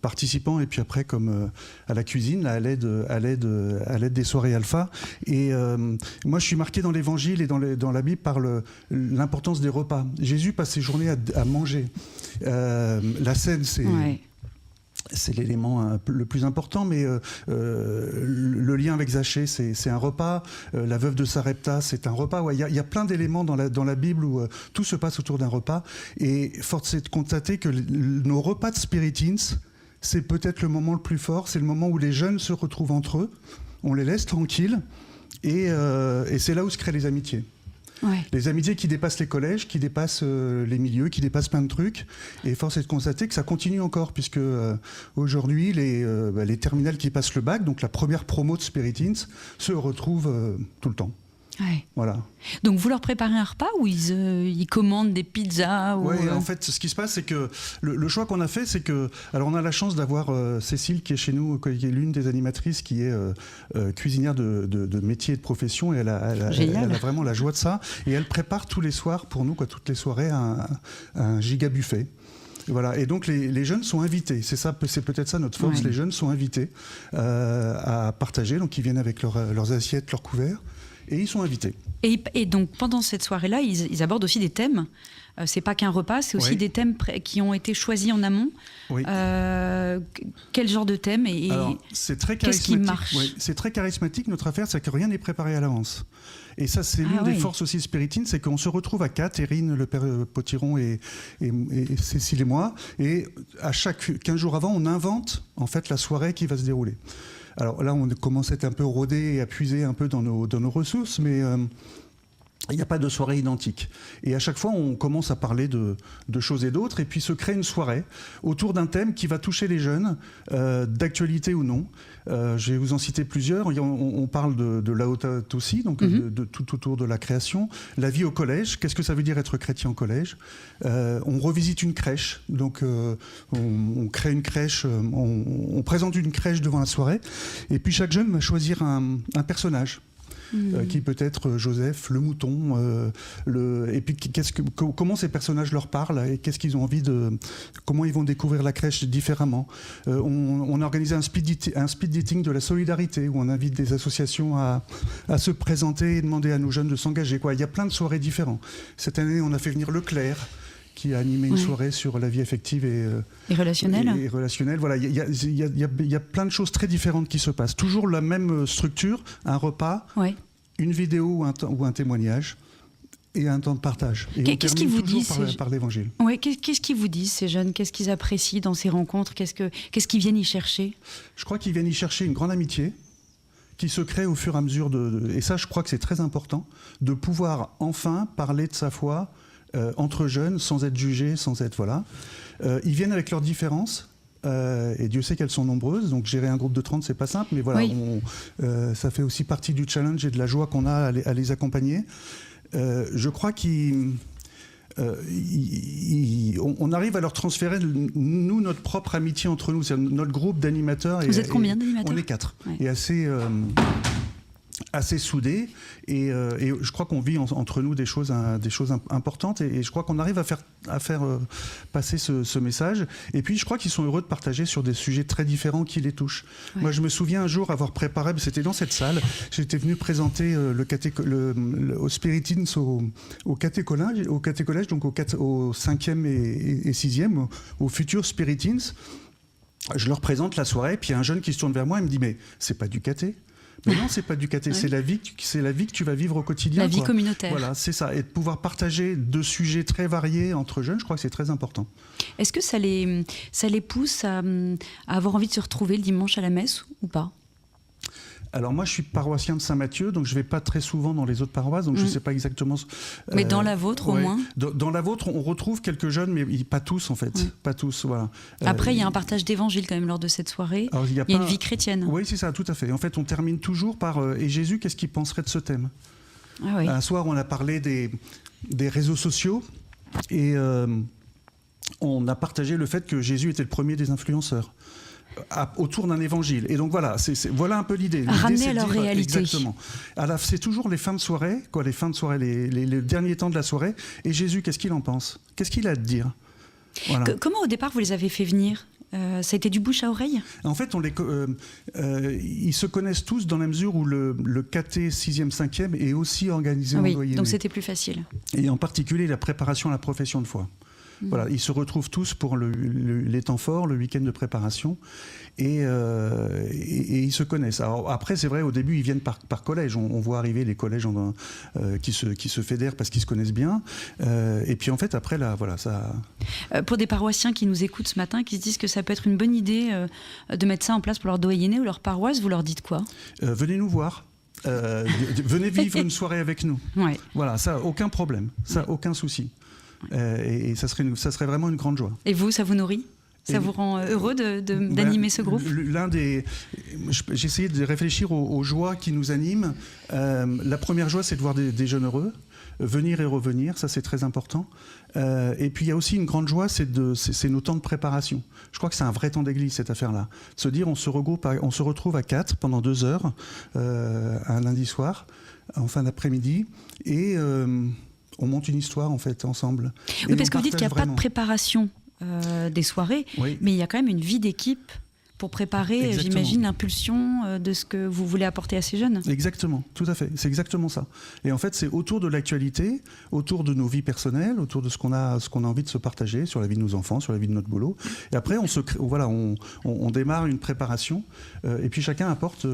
participant, et puis après comme à la cuisine, à l'aide des soirées Alpha. Et moi je suis marqué dans l'Évangile et dans la Bible par l'importance des repas. Jésus passe ses journées à manger. La scène, c'est l'élément le plus important, mais le lien avec Zachée, c'est un repas. La veuve de Sarepta, c'est un repas. Il y a plein d'éléments dans la Bible où tout se passe autour d'un repas. Et force est de constater que nos repas de Spiritins, c'est peut-être le moment le plus fort. C'est le moment où les jeunes se retrouvent entre eux. On les laisse tranquilles. Et c'est là où se créent les amitiés. Ouais. Les amitiés qui dépassent les collèges, qui dépassent les milieux, qui dépassent plein de trucs. Et force est de constater que ça continue encore, puisque aujourd'hui, les terminales qui passent le bac, donc la première promo de Spiritins, se retrouvent tout le temps. Ouais. Voilà. Donc vous leur préparez un repas ou ils commandent des pizzas ou... Ouais, en fait, ce qui se passe, c'est que le choix qu'on a fait, c'est que... Alors, on a la chance d'avoir Cécile, qui est chez nous, qui est l'une des animatrices, qui est cuisinière de métier et de profession, et elle a vraiment la joie de ça. Et elle prépare tous les soirs, pour nous, toutes les soirées, un giga buffet. Voilà. Et donc les jeunes sont invités. C'est peut-être ça notre force. Ouais. Les jeunes sont invités à partager. Donc ils viennent avec leurs assiettes, leurs couverts. Et ils sont invités. Et donc, pendant cette soirée-là, ils abordent aussi des thèmes. C'est pas qu'un repas, c'est aussi des thèmes qui ont été choisis en amont. Oui. Quel genre de thème Alors, c'est très qu'est-ce qui marche? C'est très charismatique, notre affaire, c'est que rien n'est préparé à l'avance. Et ça, c'est l'une des forces aussi spiritines, c'est qu'on se retrouve à 4, Erin, le père Potiron et Cécile et moi. Et à chaque 15 jours avant, on invente en fait la soirée qui va se dérouler. Alors là, on commence à être un peu rodé et à puiser un peu dans nos ressources, mais il n'y a pas de soirée identique. Et à chaque fois, on commence à parler de choses et d'autres, et puis se crée une soirée autour d'un thème qui va toucher les jeunes, d'actualité ou non. Je vais vous en citer plusieurs. On parle de Laudato Si, donc de tout autour de la création. La vie au collège, qu'est-ce que ça veut dire être chrétien au collège? On revisite une crèche, donc on crée une crèche, on présente une crèche devant la soirée, et puis chaque jeune va choisir un personnage. Qui peut être Joseph, le mouton, et puis comment ces personnages leur parlent et qu'est-ce qu'ils ont envie comment ils vont découvrir la crèche différemment. On a organisé un speed dating de la solidarité où on invite des associations à se présenter et demander à nos jeunes de s'engager. Il y a plein de soirées différentes. Cette année, on a fait venir Leclerc, qui a animé une soirée sur la vie affective et relationnelle. Voilà, il y a plein de choses très différentes qui se passent. Toujours la même structure, un repas, une vidéo ou un témoignage et un temps de partage. Et qu'est-ce qu'ils vous disent par l'évangile. Qu'est-ce qu'ils vous disent, ces jeunes? Qu'est-ce qu'ils apprécient dans ces rencontres? Qu'est-ce qu'ils viennent y chercher? Je crois qu'ils viennent y chercher une grande amitié qui se crée au fur et à mesure et ça, je crois que c'est très important, de pouvoir enfin parler de sa foi entre jeunes, sans être jugés, sans être... Voilà. Ils viennent avec leurs différences, et Dieu sait qu'elles sont nombreuses, donc gérer un groupe de 30, c'est pas simple, mais voilà, ça fait aussi partie du challenge et de la joie qu'on a à les accompagner. Je crois on arrive à leur transférer, nous, notre propre amitié entre nous, c'est notre groupe d'animateurs. Vous êtes combien d'animateurs? On est 4, et assez soudés, et je crois qu'on vit entre nous des choses importantes, et je crois qu'on arrive à faire passer ce message, et puis je crois qu'ils sont heureux de partager sur des sujets très différents qui les touchent. Moi, je me souviens un jour avoir préparé, c'était dans cette salle, j'étais venu présenter au Spiritins au catécolège, donc au 5e et 6e, au futur Spiritins. Je leur présente la soirée, puis il y a un jeune qui se tourne vers moi et me dit « Mais c'est pas du caté ?» Mais non, c'est pas du caté, c'est la vie que tu vas vivre au quotidien. La vie communautaire. Voilà, c'est ça. Et de pouvoir partager deux sujets très variés entre jeunes, je crois que c'est très important. Est-ce que ça les pousse à avoir envie de se retrouver le dimanche à la messe ou pas? Alors moi, je suis paroissien de Saint-Mathieu, donc je ne vais pas très souvent dans les autres paroisses, donc je ne sais pas exactement... Mais dans la vôtre, au moins dans la vôtre, on retrouve quelques jeunes, mais pas tous, en fait. Pas tous, voilà. Après, il y a un partage d'évangile, quand même, lors de cette soirée. Alors, il y a une vie chrétienne. Oui, c'est ça, tout à fait. En fait, on termine toujours par « Et Jésus, qu'est-ce qu'il penserait de ce thème ?» Un soir, on a parlé des réseaux sociaux, et on a partagé le fait que Jésus était le premier des influenceurs. Autour d'un évangile. Et donc voilà, voilà un peu l'idée. Ramener à leur réalité. Exactement. Alors, c'est toujours les fins de soirée, les derniers temps de la soirée. Et Jésus, qu'est-ce qu'il en pense? Qu'est-ce qu'il a à te dire? Voilà. Comment au départ vous les avez fait venir? Ça a été du bouche à oreille? En fait, ils se connaissent tous dans la mesure où le caté 6e, 5e est aussi organisé en doyenné. Donc c'était plus facile. Et en particulier la préparation à la profession de foi. Voilà, ils se retrouvent tous pour les temps forts, le week-end de préparation, et ils se connaissent. Alors après, c'est vrai, au début, ils viennent par collège. On voit arriver les collèges qui se fédèrent parce qu'ils se connaissent bien. Et puis en fait, après, là, voilà, ça... Pour des paroissiens qui nous écoutent ce matin, qui se disent que ça peut être une bonne idée de mettre ça en place pour leur doyenné ou leur paroisse, vous leur dites quoi? Venez nous voir. Venez vivre une soirée avec nous. Voilà, ça, aucun problème, ça, aucun souci. Et ça serait vraiment une grande joie. Et vous, ça vous nourrit? Ça vous rend heureux d'animer ce groupe ? J'ai essayé de réfléchir aux joies qui nous animent. La première joie, c'est de voir des jeunes heureux. Venir et revenir, ça c'est très important. Et puis il y a aussi une grande joie, c'est nos temps de préparation. Je crois que c'est un vrai temps d'église cette affaire-là. De se dire on se retrouve à 4 pendant 2 heures, un lundi soir, en fin d'après-midi, et on monte une histoire en fait ensemble. Oui, parce que vous dites qu'il n'y a pas de préparation des soirées, oui. Mais il y a quand même une vie d'équipe pour préparer, exactement. J'imagine, l'impulsion de ce que vous voulez apporter à ces jeunes. Exactement, tout à fait, c'est exactement ça. Et en fait, c'est autour de l'actualité, autour de nos vies personnelles, autour de ce qu'on a envie de se partager sur la vie de nos enfants, sur la vie de notre boulot. Et après, on démarre une préparation, et puis chacun apporte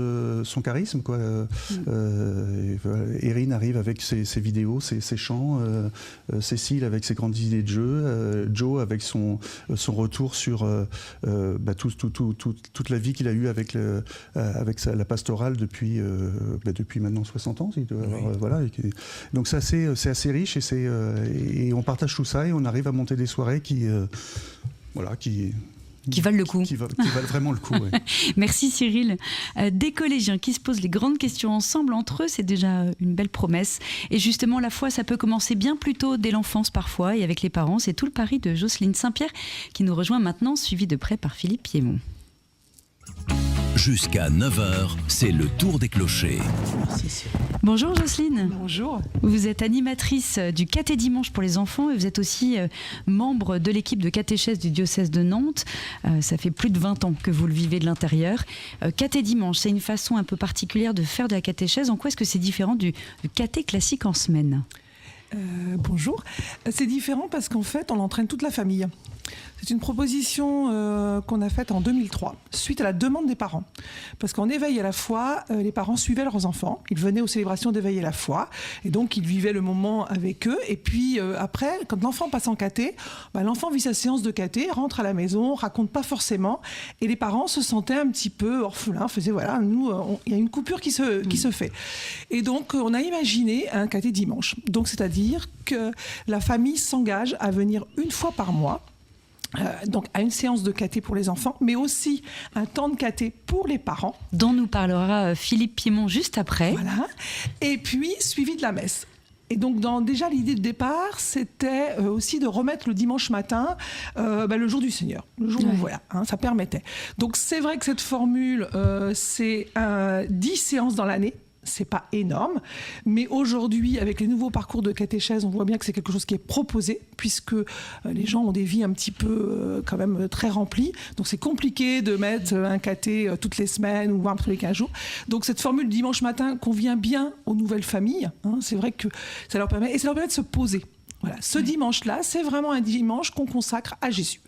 son charisme, quoi. Erin arrive avec ses vidéos, ses chants, Cécile avec ses grandes idées de jeu, Joe avec son retour sur toute la vie qu'il a eue avec la pastorale depuis maintenant 60 ans. Voilà. Donc c'est assez riche et on partage tout ça et on arrive à monter des soirées qui valent le coup. Qui valent vraiment le coup. Ouais. Merci Cyril. Des collégiens qui se posent les grandes questions ensemble entre eux, c'est déjà une belle promesse. Et justement, la foi, ça peut commencer bien plus tôt, dès l'enfance parfois, et avec les parents. C'est tout le pari de Jocelyne Saint-Pierre qui nous rejoint maintenant, suivi de près par Philippe Piémont. Jusqu'à 9h, c'est le tour des clochers. Bonjour Jocelyne. Bonjour. Vous êtes animatrice du Caté Dimanche pour les enfants et vous êtes aussi membre de l'équipe de catéchèse du diocèse de Nantes. Ça fait plus de 20 ans que vous le vivez de l'intérieur. Caté Dimanche, c'est une façon un peu particulière de faire de la catéchèse. En quoi est-ce que c'est différent du caté classique en semaine ? Bonjour. C'est différent parce qu'en fait, on entraîne toute la famille. C'est une proposition qu'on a faite en 2003, suite à la demande des parents. Parce qu'en éveil à la foi, les parents suivaient leurs enfants. Ils venaient aux célébrations d'éveil à la foi. Et donc, ils vivaient le moment avec eux. Et puis, après, quand l'enfant passe en caté, l'enfant vit sa séance de caté, rentre à la maison, raconte pas forcément. Et les parents se sentaient un petit peu orphelins. Faisaient, voilà, nous, il y a une coupure qui se fait. Et donc, on a imaginé un caté dimanche. Donc, c'est-à-dire que la famille s'engage à venir une fois par mois, donc à une séance de caté pour les enfants, mais aussi un temps de caté pour les parents. Dont nous parlera Philippe Piémont juste après. Voilà. Et puis, suivi de la messe. Et donc, déjà, l'idée de départ, c'était aussi de remettre le dimanche matin le jour du Seigneur. Le jour où, voilà, ça permettait. Donc, c'est vrai que cette formule, c'est 10 séances dans l'année. C'est pas énorme, mais aujourd'hui, avec les nouveaux parcours de catéchèse, on voit bien que c'est quelque chose qui est proposé, puisque les gens ont des vies un petit peu quand même très remplies. Donc c'est compliqué de mettre un caté toutes les semaines ou voire tous les 15 jours. Donc cette formule dimanche matin convient bien aux nouvelles familles. C'est vrai que ça leur permet de se poser. Voilà, ce dimanche-là, c'est vraiment un dimanche qu'on consacre à Jésus.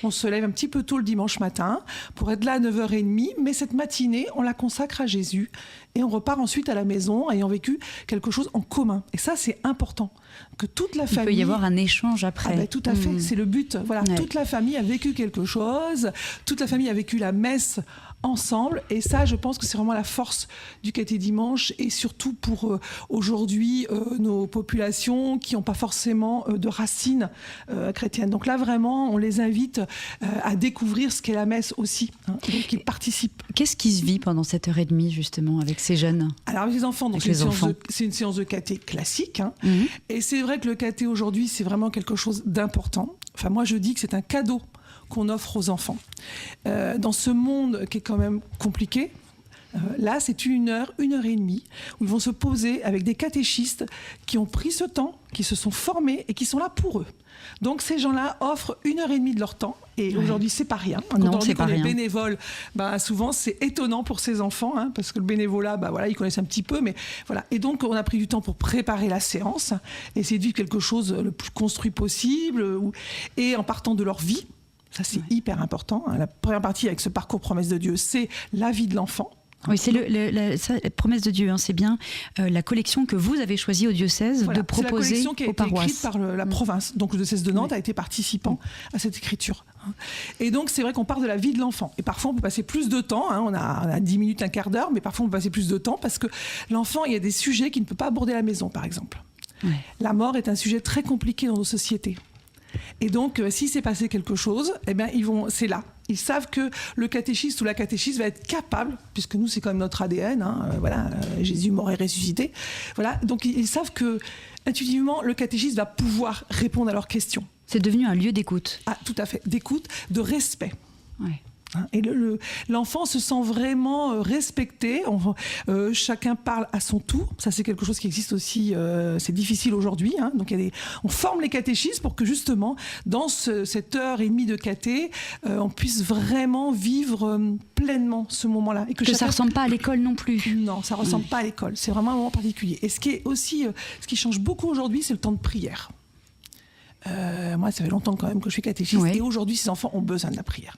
On se lève un petit peu tôt le dimanche matin pour être là à 9h30, mais cette matinée, on la consacre à Jésus et on repart ensuite à la maison ayant vécu quelque chose en commun. Et ça, c'est important, que toute la famille... Il peut y avoir un échange après. Tout à fait, c'est le but. Voilà, toute la famille a vécu quelque chose, toute la famille a vécu la messe ensemble, et ça, je pense que c'est vraiment la force du Caté Dimanche, et surtout pour aujourd'hui nos populations qui n'ont pas forcément de racines chrétiennes. Donc là, vraiment, on les invite à découvrir ce qu'est la messe aussi, donc ils participent. Qu'est-ce qui se vit pendant cette heure et demie, justement, avec ces jeunes ? Alors, avec les enfants, donc c'est une séance de caté classique, et c'est vrai que le caté aujourd'hui, c'est vraiment quelque chose d'important. Enfin, moi, je dis que c'est un cadeau qu'on offre aux enfants. Dans ce monde qui est quand même compliqué, là, c'est 1 heure, 1h30, où ils vont se poser avec des catéchistes qui ont pris ce temps, qui se sont formés et qui sont là pour eux. Donc, ces gens-là offrent 1h30 de leur temps. Et aujourd'hui, c'est pas rien. Quand on dit qu'on est bénévole, souvent, c'est étonnant pour ces enfants, parce que le bénévolat, ils connaissent un petit peu, mais voilà. Et donc, on a pris du temps pour préparer la séance, essayer de vivre quelque chose le plus construit possible, et en partant de leur vie. Ça, c'est hyper important. La première partie avec ce parcours promesse de Dieu, c'est la vie de l'enfant. Oui, c'est la promesse de Dieu. C'est bien la collection que vous avez choisie au diocèse de proposer aux paroisses. C'est la collection qui a été écrite par la province. Donc le diocèse de Nantes a été participant à cette écriture. Et donc c'est vrai qu'on part de la vie de l'enfant. Et parfois on peut passer plus de temps. On a 10 minutes, un quart d'heure, mais parfois on peut passer plus de temps parce que l'enfant, il y a des sujets qu'il ne peut pas aborder à la maison, par exemple. La mort est un sujet très compliqué dans nos sociétés. Et donc, s'il s'est passé quelque chose, eh bien, c'est là. Ils savent que le catéchiste ou la catéchiste va être capable, puisque nous, c'est quand même notre ADN, Jésus m'aurait ressuscité. Voilà, donc ils savent que, intuitivement, le catéchiste va pouvoir répondre à leurs questions. C'est devenu un lieu d'écoute. Ah, tout à fait, d'écoute, de respect. Ouais. Et l'enfant se sent vraiment respecté. Chacun parle à son tour. Ça, c'est quelque chose qui existe aussi. C'est difficile aujourd'hui. Donc, on forme les catéchistes pour que justement, dans cette heure et demie de caté, on puisse vraiment vivre pleinement ce moment-là. Et que ça ne ressemble pas à l'école non plus. Non, ça ne ressemble pas à l'école. C'est vraiment un moment particulier. Et ce qui change beaucoup aujourd'hui, c'est le temps de prière. Moi, ça fait longtemps quand même que je suis catéchiste. Ouais. Et aujourd'hui, ces enfants ont besoin de la prière.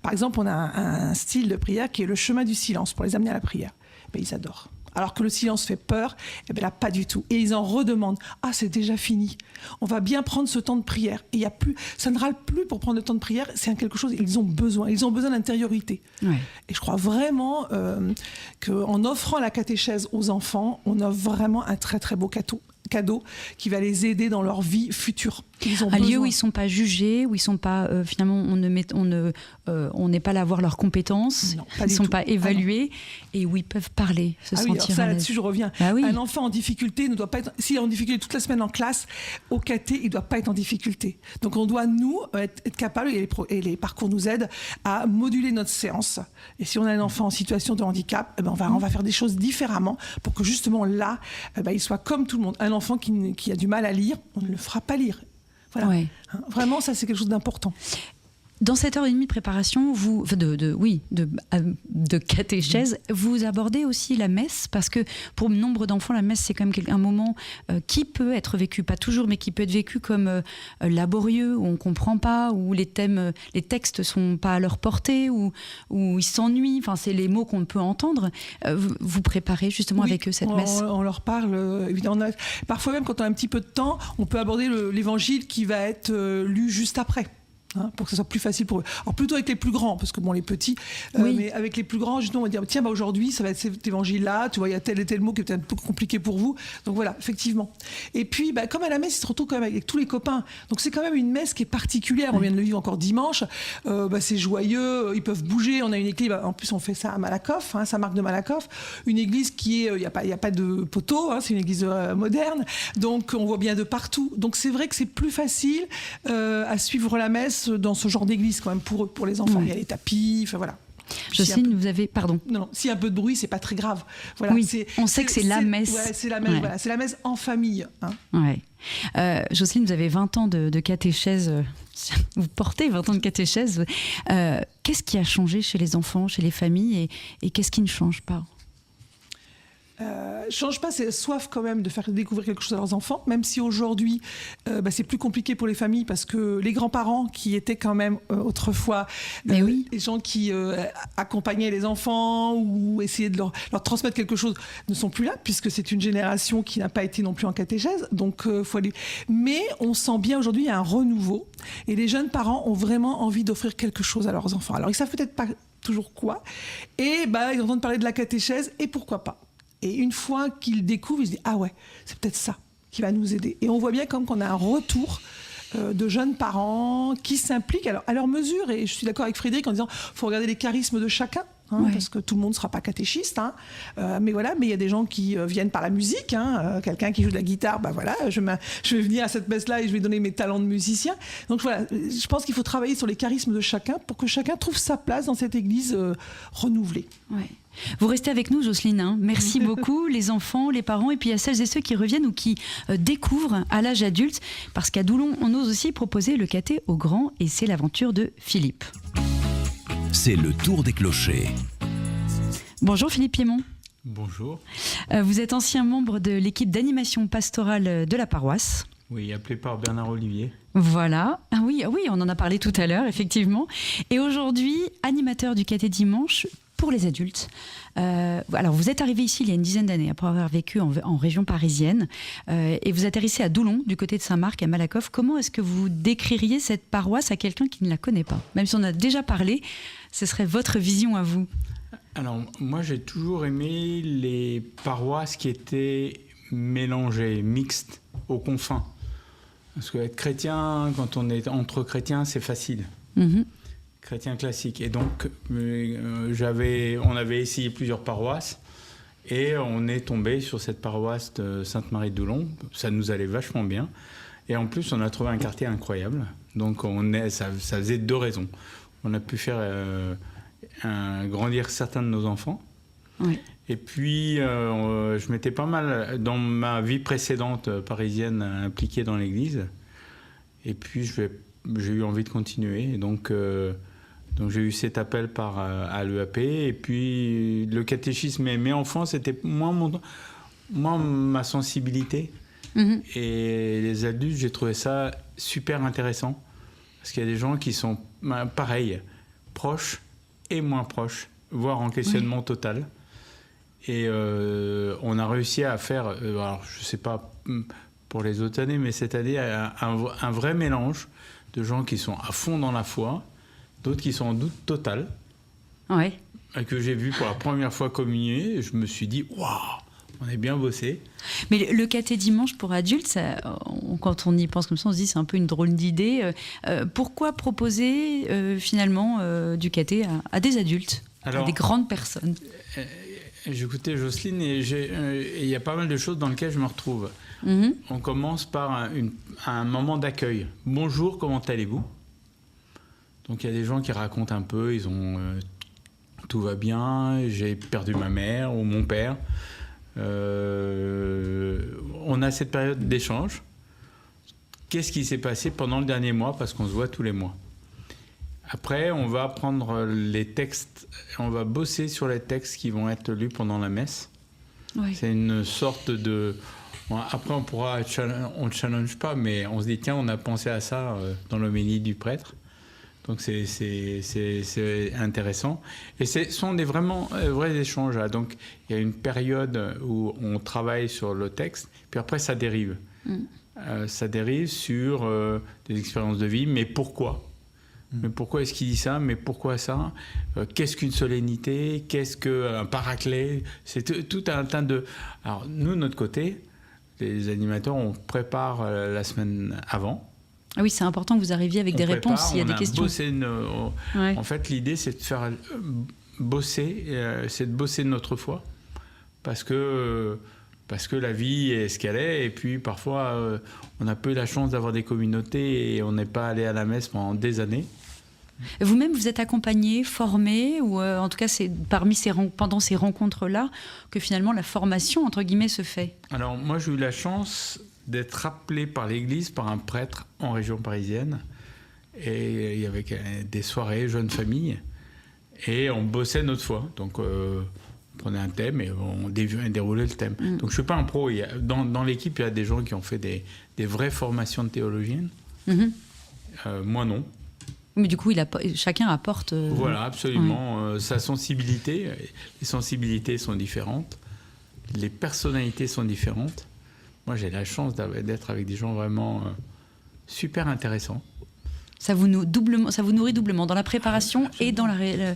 Par exemple, on a un style de prière qui est le chemin du silence pour les amener à la prière. Ils adorent. Alors que le silence fait peur, là, pas du tout. Et ils en redemandent. Ah, c'est déjà fini. On va bien prendre ce temps de prière. Et ça ne râle plus pour prendre le temps de prière. C'est quelque chose, ils ont besoin. Ils ont besoin d'intériorité. Ouais. Et je crois vraiment qu'en offrant la catéchèse aux enfants, on offre vraiment un très, très beau cadeau qui va les aider dans leur vie future. Un lieu où ils ne sont pas jugés, où ils sont pas, finalement, on n'est pas là à voir leurs compétences, non, ils ne sont pas évalués, et où ils peuvent parler, se sentir alors ça, là-dessus, je reviens. Oui. Un enfant en difficulté ne doit pas être... S'il est en difficulté toute la semaine en classe, au caté, il ne doit pas être en difficulté. Donc on doit, nous, être capables, et les parcours nous aident, à moduler notre séance. Et si on a un enfant en situation de handicap, on va faire des choses différemment pour que justement là, il soit comme tout le monde. Un enfant qui a du mal à lire, on ne le fera pas lire. Voilà. Ouais. Vraiment, ça, c'est quelque chose d'important. Dans cette heure et demie de préparation, de catéchèse, vous abordez aussi la messe, parce que pour nombre d'enfants, la messe, c'est quand même un moment qui peut être vécu, pas toujours, mais qui peut être vécu comme laborieux, où on ne comprend pas, où les textes ne sont pas à leur portée, où ils s'ennuient. Enfin, c'est les mots qu'on peut entendre. Vous préparez justement avec eux cette messe. On leur parle, évidemment. Parfois même, quand on a un petit peu de temps, on peut aborder l'évangile qui va être lu juste après. Pour que ce soit plus facile pour eux. Alors plutôt avec les plus grands, parce que les petits, mais avec les plus grands, justement, on va dire tiens, aujourd'hui, ça va être cet évangile-là, tu vois, il y a tel et tel mot qui est peut-être un peu compliqué pour vous. Donc voilà, effectivement. Et puis, comme à la messe, ils se retrouvent quand même avec tous les copains. Donc c'est quand même une messe qui est particulière. On vient de le vivre encore dimanche. C'est joyeux, ils peuvent bouger. On a une église, en plus, on fait ça à Malakoff, Saint-Marc de Malakoff. Une église qui est, il n'y a pas de poteau, c'est une église moderne. Donc on voit bien de partout. Donc c'est vrai que c'est plus facile à suivre la messe dans ce genre d'église quand même pour les enfants. Il y a les tapis, enfin voilà. Jocelyne, vous avez... Pardon. Non, s'il y a un peu de bruit, c'est pas très grave. Voilà, oui, on sait que c'est la messe. Ouais, c'est la messe, voilà, c'est la messe en famille. Ouais. Jocelyne, vous avez 20 ans de catéchèse. Vous portez 20 ans de catéchèse. Qu'est-ce qui a changé chez les enfants, chez les familles, et qu'est-ce qui ne change pas ? Change pas, c'est soif quand même de faire découvrir quelque chose à leurs enfants, même si aujourd'hui c'est plus compliqué pour les familles parce que les grands-parents qui étaient quand même autrefois les gens qui accompagnaient les enfants ou essayaient de leur transmettre quelque chose ne sont plus là puisque c'est une génération qui n'a pas été non plus en catéchèse, donc faut aller. Mais on sent bien aujourd'hui il y a un renouveau et les jeunes parents ont vraiment envie d'offrir quelque chose à leurs enfants. Alors ils savent peut-être pas toujours quoi et ils entendent parler de la catéchèse et pourquoi pas. Et une fois qu'ils découvrent, ils se disent « Ah ouais, c'est peut-être ça qui va nous aider ». Et on voit bien comme qu'on a un retour de jeunes parents qui s'impliquent à leur mesure. Et je suis d'accord avec Frédéric en disant « Il faut regarder les charismes de chacun ». Parce que tout le monde ne sera pas catéchiste. Mais il y a des gens qui viennent par la musique. Quelqu'un qui joue de la guitare, je vais venir à cette messe-là et je vais donner mes talents de musicien. Donc voilà, je pense qu'il faut travailler sur les charismes de chacun pour que chacun trouve sa place dans cette église renouvelée. Ouais. Vous restez avec nous, Jocelyne. Merci beaucoup, les enfants, les parents, et puis à celles et ceux qui reviennent ou qui découvrent à l'âge adulte, parce qu'à Doulon, on ose aussi proposer le caté aux grands, et c'est l'aventure de Philippe. C'est le tour des clochers. Bonjour Philippe Piémont. Bonjour. Vous êtes ancien membre de l'équipe d'animation pastorale de la paroisse. Oui, appelé par Bernard Olivier. Voilà. Ah oui, on en a parlé tout à l'heure, effectivement. Et aujourd'hui, animateur du caté dimanche pour les adultes. Alors, vous êtes arrivé ici il y a une dizaine d'années, après avoir vécu en région parisienne, et vous atterrissez à Doulon, du côté de Saint-Marc, à Malakoff. Comment est-ce que vous décririez cette paroisse à quelqu'un qui ne la connaît pas ? Même si on a déjà parlé, ce serait votre vision à vous. Alors, moi, j'ai toujours aimé les paroisses qui étaient mélangées, mixtes, aux confins. Parce qu'être chrétien, quand on est entre chrétiens, c'est facile. Chrétien classique. Et donc, on avait essayé plusieurs paroisses et on est tombé sur cette paroisse de Sainte-Marie-de-Doulon. Ça nous allait vachement bien. Et en plus, on a trouvé un quartier incroyable. Donc, ça faisait 2 raisons. On a pu faire grandir certains de nos enfants. Oui. Et puis, je m'étais pas mal, dans ma vie précédente parisienne, impliqué dans l'église. Et puis, j'ai eu envie de continuer. Et donc j'ai eu cet appel à l'EAP. Et puis, le catéchisme, mais enfant, c'était moins ma sensibilité. Et les adultes, j'ai trouvé ça super intéressant. Parce qu'il y a des gens qui sont pareils, proches et moins proches, voire en questionnement total. Et on a réussi à faire, alors je ne sais pas pour les autres années, mais cette année, un vrai mélange de gens qui sont à fond dans la foi, d'autres qui sont en doute total, que j'ai vu pour la première fois communier, et je me suis dit, waouh, on est bien bossé. Mais le caté dimanche pour adultes, quand on y pense comme ça, on se dit c'est un peu une drôle d'idée. Pourquoi proposer finalement du caté à des adultes, à des grandes personnes? J'écoutais Jocelyne et il y a pas mal de choses dans lesquelles je me retrouve. On commence par un moment d'accueil. Bonjour, comment allez-vous? Donc il y a des gens qui racontent un peu, tout va bien, j'ai perdu ma mère ou mon père. On a cette période d'échange. Qu'est-ce qui s'est passé pendant le dernier mois? Parce qu'on se voit tous les mois. Après, on va prendre les textes, on va bosser sur les textes qui vont être lus pendant la messe. Oui. C'est une sorte de... Après, on ne challenge pas, mais on se dit, tiens, on a pensé à ça dans l'homélie du prêtre. Donc, c'est intéressant. Et ce sont des vrais échanges. Là. Donc, il y a une période où on travaille sur le texte, puis après, ça dérive. Ça dérive sur des expériences de vie, mais pourquoi ? Mais pourquoi est-ce qu'il dit ça? Mais pourquoi ça? Qu'est-ce qu'une solennité? Qu'est-ce qu'un paraclet? C'est tout un tas de... Alors, nous, de notre côté, les animateurs, on prépare la semaine avant. Ah oui, c'est important que vous arriviez avec des réponses s'il y a des questions. En fait, l'idée, c'est de faire bosser, notre foi. Parce que la vie est ce qu'elle est. Et puis, parfois, on a peu la chance d'avoir des communautés et on n'est pas allé à la messe pendant des années. Vous-même, vous êtes accompagné, formé, ou en tout cas, c'est pendant ces rencontres-là que finalement la formation, entre guillemets, se fait? Alors, moi, j'ai eu la chance d'être appelé par l'Église, par un prêtre en région parisienne. Et il y avait des soirées jeunes familles. Et on bossait notre foi. Donc, on prenait un thème et on déroulait le thème. Donc, je ne suis pas un pro. Dans l'équipe, il y a des gens qui ont fait des vraies formations de théologiennes. Moi, non. Mais du coup, chacun apporte... Voilà, absolument. Sa sensibilité. Les sensibilités sont différentes. Les personnalités sont différentes. Moi, j'ai la chance d'être avec des gens vraiment super intéressants. Ça vous nourrit doublement dans la préparation et dans les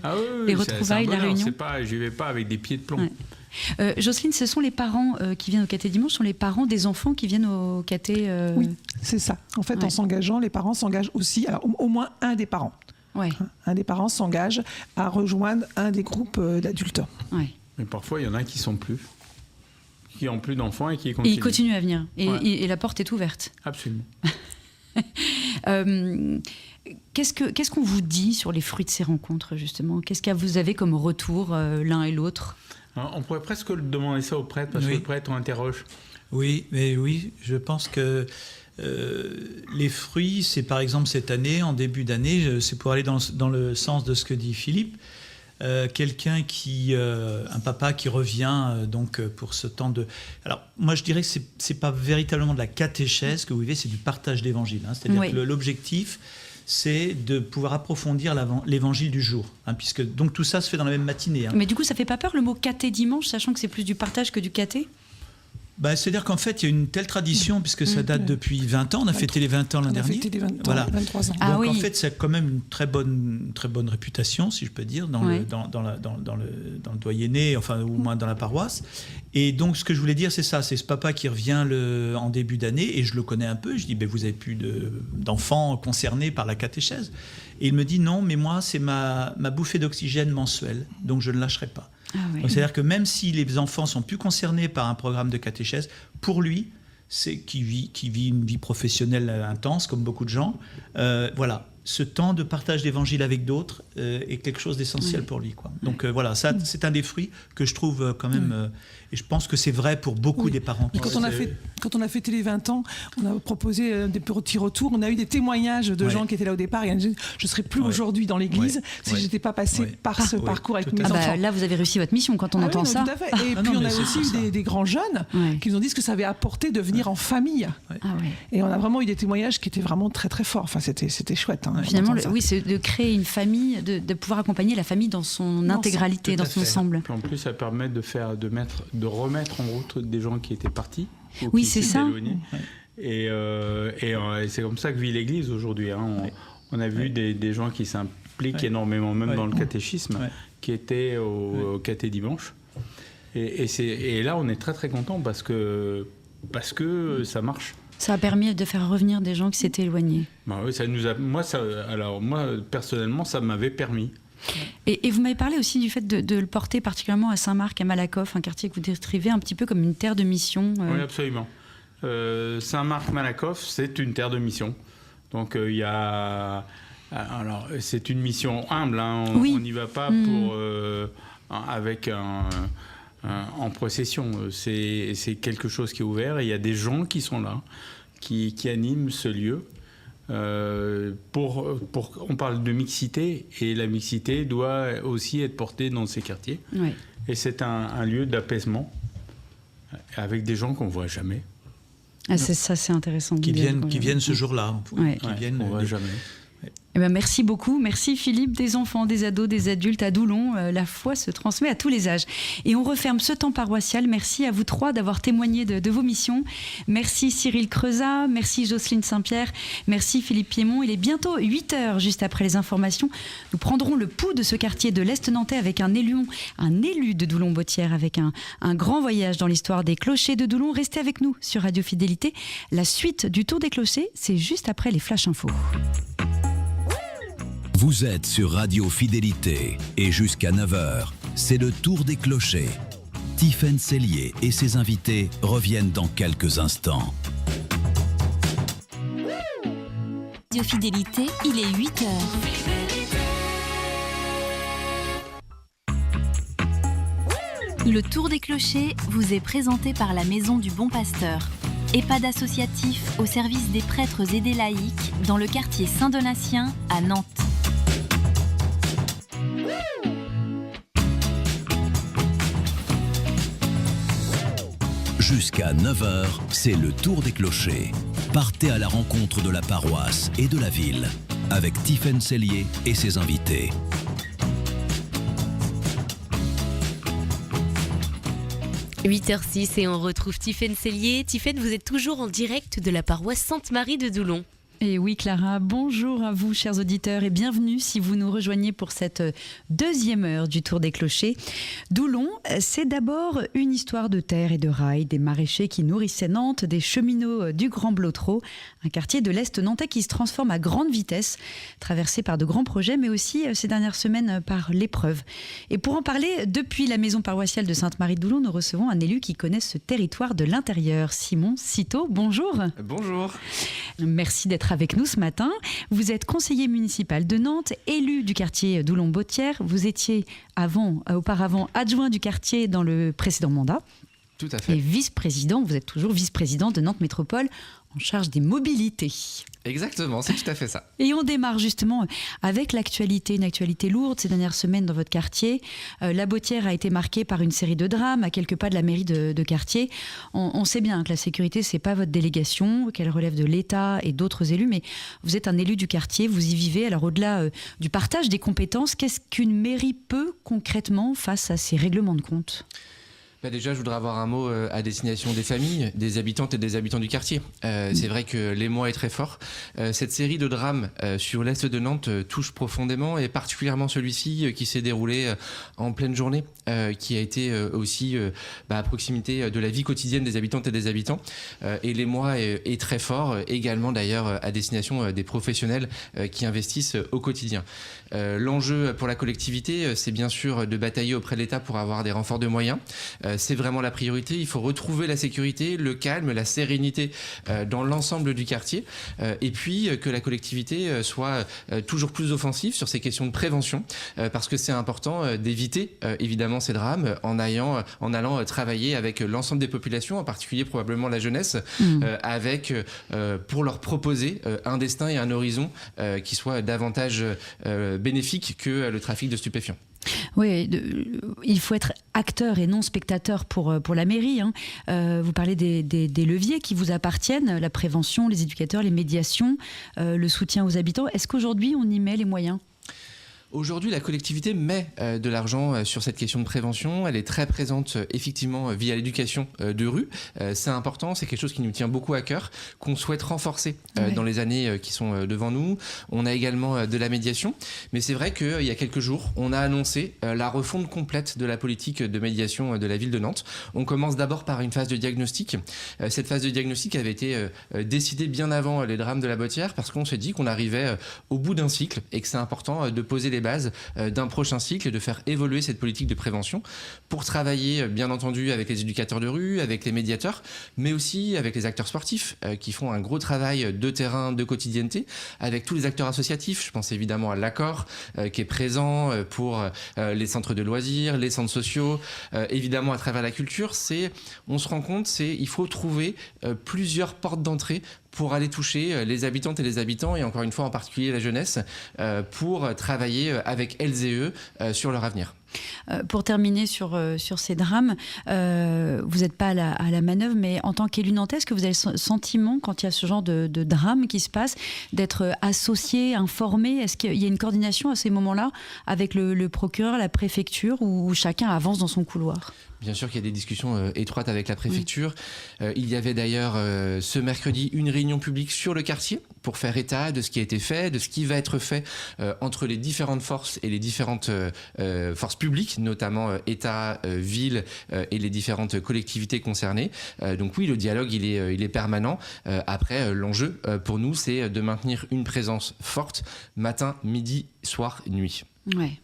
retrouvailles, la réunion. Je n'y vais pas avec des pieds de plomb. Ouais. Jocelyne, ce sont les parents qui viennent au caté dimanche, sont les parents des enfants qui viennent au caté Oui, c'est ça. En fait, en s'engageant, les parents s'engagent aussi, alors au moins un des parents. Ouais. Un des parents s'engage à rejoindre un des groupes d'adultes. Ouais. Mais parfois, il y en a qui n'ont plus d'enfants et qui continuent. Et ils continuent à venir. Et la porte est ouverte. Absolument. Qu'est-ce qu'on vous dit sur les fruits de ces rencontres, justement? Qu'est-ce que vous avez comme retour l'un et l'autre? On pourrait presque demander ça au prêtre, parce que le prêtre, on interroge. Oui, je pense que les fruits, c'est par exemple cette année, en début d'année, c'est pour aller dans le sens de ce que dit Philippe, quelqu'un un papa qui revient donc pour ce temps de... Alors moi je dirais que c'est pas véritablement de la catéchèse que vous vivez, c'est du partage d'évangile. C'est-à-dire que l'objectif, c'est de pouvoir approfondir l'évangile du jour, puisque donc tout ça se fait dans la même matinée. Mais du coup, ça fait pas peur le mot caté dimanche, sachant que c'est plus du partage que du caté? C'est-à-dire qu'en fait, il y a une telle tradition, puisque ça date depuis 20 ans. On a fêté les 20 ans l'an dernier. On a fêté les 20 ans, voilà. 23 ans. Donc en fait, c'est quand même une très bonne réputation, si je peux dire, dans le doyenné, enfin, au moins dans la paroisse. Et donc, ce que je voulais dire, c'est ça. C'est ce papa qui revient en début d'année, et je le connais un peu. Je dis, vous n'avez plus d'enfants concernés par la catéchèse. Et il me dit, non, mais moi, c'est ma bouffée d'oxygène mensuelle, donc je ne lâcherai pas. Donc, c'est-à-dire que même si les enfants sont plus concernés par un programme de catéchèse, pour lui, qui vit une vie professionnelle intense, comme beaucoup de gens, voilà, ce temps de partage d'évangile avec d'autres est quelque chose d'essentiel pour lui, quoi. Donc voilà, ça, c'est un des fruits que je trouve quand même, et je pense que c'est vrai pour beaucoup des parents. Quand on a fêté les 20 ans, on a proposé des petits retours. On a eu des témoignages de gens qui étaient là au départ. Je ne serais plus aujourd'hui dans l'église si je n'étais pas passé par ce parcours avec mes enfants. Là, vous avez réussi votre mission quand on entend ça. Tout à fait. Et puis on a aussi eu des grands jeunes qui nous ont dit ce que ça avait apporté de venir en famille. Et on a vraiment eu des témoignages qui étaient vraiment très très forts. Enfin, c'était chouette. Finalement, c'est de créer une famille, de pouvoir accompagner la famille dans son intégralité, dans son ensemble. Puis en plus, ça permet de remettre en route des gens qui étaient partis. Oui, c'est ça. Et c'est comme ça que vit l'Église aujourd'hui. On a vu des gens qui s'impliquent énormément, même dans le catéchisme, qui étaient au caté dimanche. Et là, on est très très content parce que ça marche. Ça a permis de faire revenir des gens qui s'étaient éloignés. Oui, moi, personnellement, ça m'avait permis. Et vous m'avez parlé aussi du fait de le porter particulièrement à Saint-Marc, à Malakoff, un quartier que vous décrivez un petit peu comme une terre de mission. Oui, absolument. Saint-Marc-Malakoff, c'est une terre de mission. Donc il y a... Alors, c'est une mission humble. On n'y va pas avec en procession. C'est quelque chose qui est ouvert et il y a des gens qui sont là, qui animent ce lieu. On parle de mixité et la mixité doit aussi être portée dans ces quartiers. Et c'est un lieu d'apaisement avec des gens qu'on ne voit jamais. C'est intéressant. Qui viennent ce jour-là. Qui viennent, on ne voit jamais. Merci beaucoup. Merci Philippe, des enfants, des ados, des adultes à Doulon. La foi se transmet à tous les âges. Et on referme ce temps paroissial. Merci à vous trois d'avoir témoigné de vos missions. Merci Cyril Creusat, merci Jocelyne Saint-Pierre, merci Philippe Piémont. Il est bientôt 8h, juste après les informations. Nous prendrons le pouls de ce quartier de l'Est nantais avec un élu de Doulon-Bottière, avec un grand voyage dans l'histoire des clochers de Doulon. Restez avec nous sur Radio Fidélité. La suite du Tour des Clochers, c'est juste après les Flash Infos. Vous êtes sur Radio Fidélité et jusqu'à 9h, c'est le Tour des Clochers. Tiffaine Sellier et ses invités reviennent dans quelques instants. Radio Fidélité, il est 8h. Le Tour des Clochers vous est présenté par la Maison du Bon Pasteur. EHPAD associatif au service des prêtres et des laïcs dans le quartier Saint-Donatien à Nantes. Jusqu'à 9h, c'est le Tour des Clochers. Partez à la rencontre de la paroisse et de la ville avec Tiffaine Sellier et ses invités. – 8h06 et on retrouve Tiffaine Sellier. Tiffaine, vous êtes toujours en direct de la paroisse Sainte-Marie de Doulon. Et oui Clara, bonjour à vous chers auditeurs et bienvenue si vous nous rejoignez pour cette deuxième heure du Tour des Clochers. Doulon, c'est d'abord une histoire de terre et de rails, des maraîchers qui nourrissaient Nantes, des cheminots du Grand Blotreau, un quartier de l'Est nantais qui se transforme à grande vitesse, traversé par de grands projets mais aussi ces dernières semaines par l'épreuve. Et pour en parler, depuis la maison paroissiale de Sainte-Marie de Doulon, nous recevons un élu qui connaît ce territoire de l'intérieur, Simon Citeaux. Bonjour. Bonjour. Merci d'être avec nous ce matin. Vous êtes conseiller municipal de Nantes, élu du quartier Doulon-Bottière. Vous étiez auparavant adjoint du quartier dans le précédent mandat. Tout à fait. Et vice-président, vous êtes toujours vice-président de Nantes Métropole en charge des mobilités. Exactement, c'est tout à fait ça. Et on démarre justement avec l'actualité, une actualité lourde ces dernières semaines dans votre quartier. La Bottière a été marquée par une série de drames à quelques pas de la mairie de quartier. On sait bien que la sécurité, c'est pas votre délégation, qu'elle relève de l'État et d'autres élus, mais vous êtes un élu du quartier, vous y vivez. Alors au-delà du partage des compétences, qu'est-ce qu'une mairie peut concrètement face à ces règlements de compte ? Déjà, je voudrais avoir un mot à destination des familles, des habitantes et des habitants du quartier. C'est vrai que l'émoi est très fort. Cette série de drames sur l'est de Nantes touche profondément, et particulièrement celui-ci qui s'est déroulé en pleine journée, qui a été aussi à proximité de la vie quotidienne des habitantes et des habitants. Et l'émoi est très fort, également d'ailleurs à destination des professionnels qui investissent au quotidien. L'enjeu pour la collectivité, c'est bien sûr de batailler auprès de l'État pour avoir des renforts de moyens. C'est vraiment la priorité. Il faut retrouver la sécurité, le calme, la sérénité dans l'ensemble du quartier. Et puis que la collectivité soit toujours plus offensive sur ces questions de prévention, parce que c'est important d'éviter évidemment ces drames en allant travailler avec l'ensemble des populations, en particulier probablement la jeunesse, avec pour leur proposer un destin et un horizon qui soit davantage bénéfique que le trafic de stupéfiants. Oui, il faut être acteur et non spectateur pour la mairie. Vous parlez des leviers qui vous appartiennent, la prévention, les éducateurs, les médiations, le soutien aux habitants. Est-ce qu'aujourd'hui, on y met les moyens ? Aujourd'hui, la collectivité met de l'argent sur cette question de prévention. Elle est très présente, effectivement, via l'éducation de rue. C'est important, c'est quelque chose qui nous tient beaucoup à cœur, qu'on souhaite renforcer dans les années qui sont devant nous. On a également de la médiation. Mais c'est vrai qu'il y a quelques jours, on a annoncé la refonte complète de la politique de médiation de la ville de Nantes. On commence d'abord par une phase de diagnostic. Cette phase de diagnostic avait été décidée bien avant les drames de la Bottière, parce qu'on s'est dit qu'on arrivait au bout d'un cycle et que c'est important de poser les bases d'un prochain cycle et de faire évoluer cette politique de prévention pour travailler bien entendu avec les éducateurs de rue, avec les médiateurs, mais aussi avec les acteurs sportifs qui font un gros travail de terrain, de quotidienneté, avec tous les acteurs associatifs. Je pense évidemment à l'Accord qui est présent pour les centres de loisirs, les centres sociaux, évidemment à travers la culture. On se rend compte, il faut trouver plusieurs portes d'entrée pour aller toucher les habitantes et les habitants, et encore une fois en particulier la jeunesse, pour travailler avec elles et eux sur leur avenir. Pour terminer sur ces drames, vous n'êtes pas à la manœuvre, mais en tant qu'élu nantais, est-ce que vous avez le sentiment, quand il y a ce genre de drame qui se passe, d'être associé, informé ? Est-ce qu'il y a une coordination à ces moments-là avec le procureur, la préfecture, où chacun avance dans son couloir ? Bien sûr qu'il y a des discussions étroites avec la préfecture. Il y avait d'ailleurs ce mercredi une réunion publique sur le quartier pour faire état de ce qui a été fait, de ce qui va être fait entre les différentes forces et les différentes forces publiques, notamment État, ville et les différentes collectivités concernées. Donc oui, le dialogue, il est permanent. Après, l'enjeu pour nous, c'est de maintenir une présence forte matin, midi, soir, nuit. Ouais.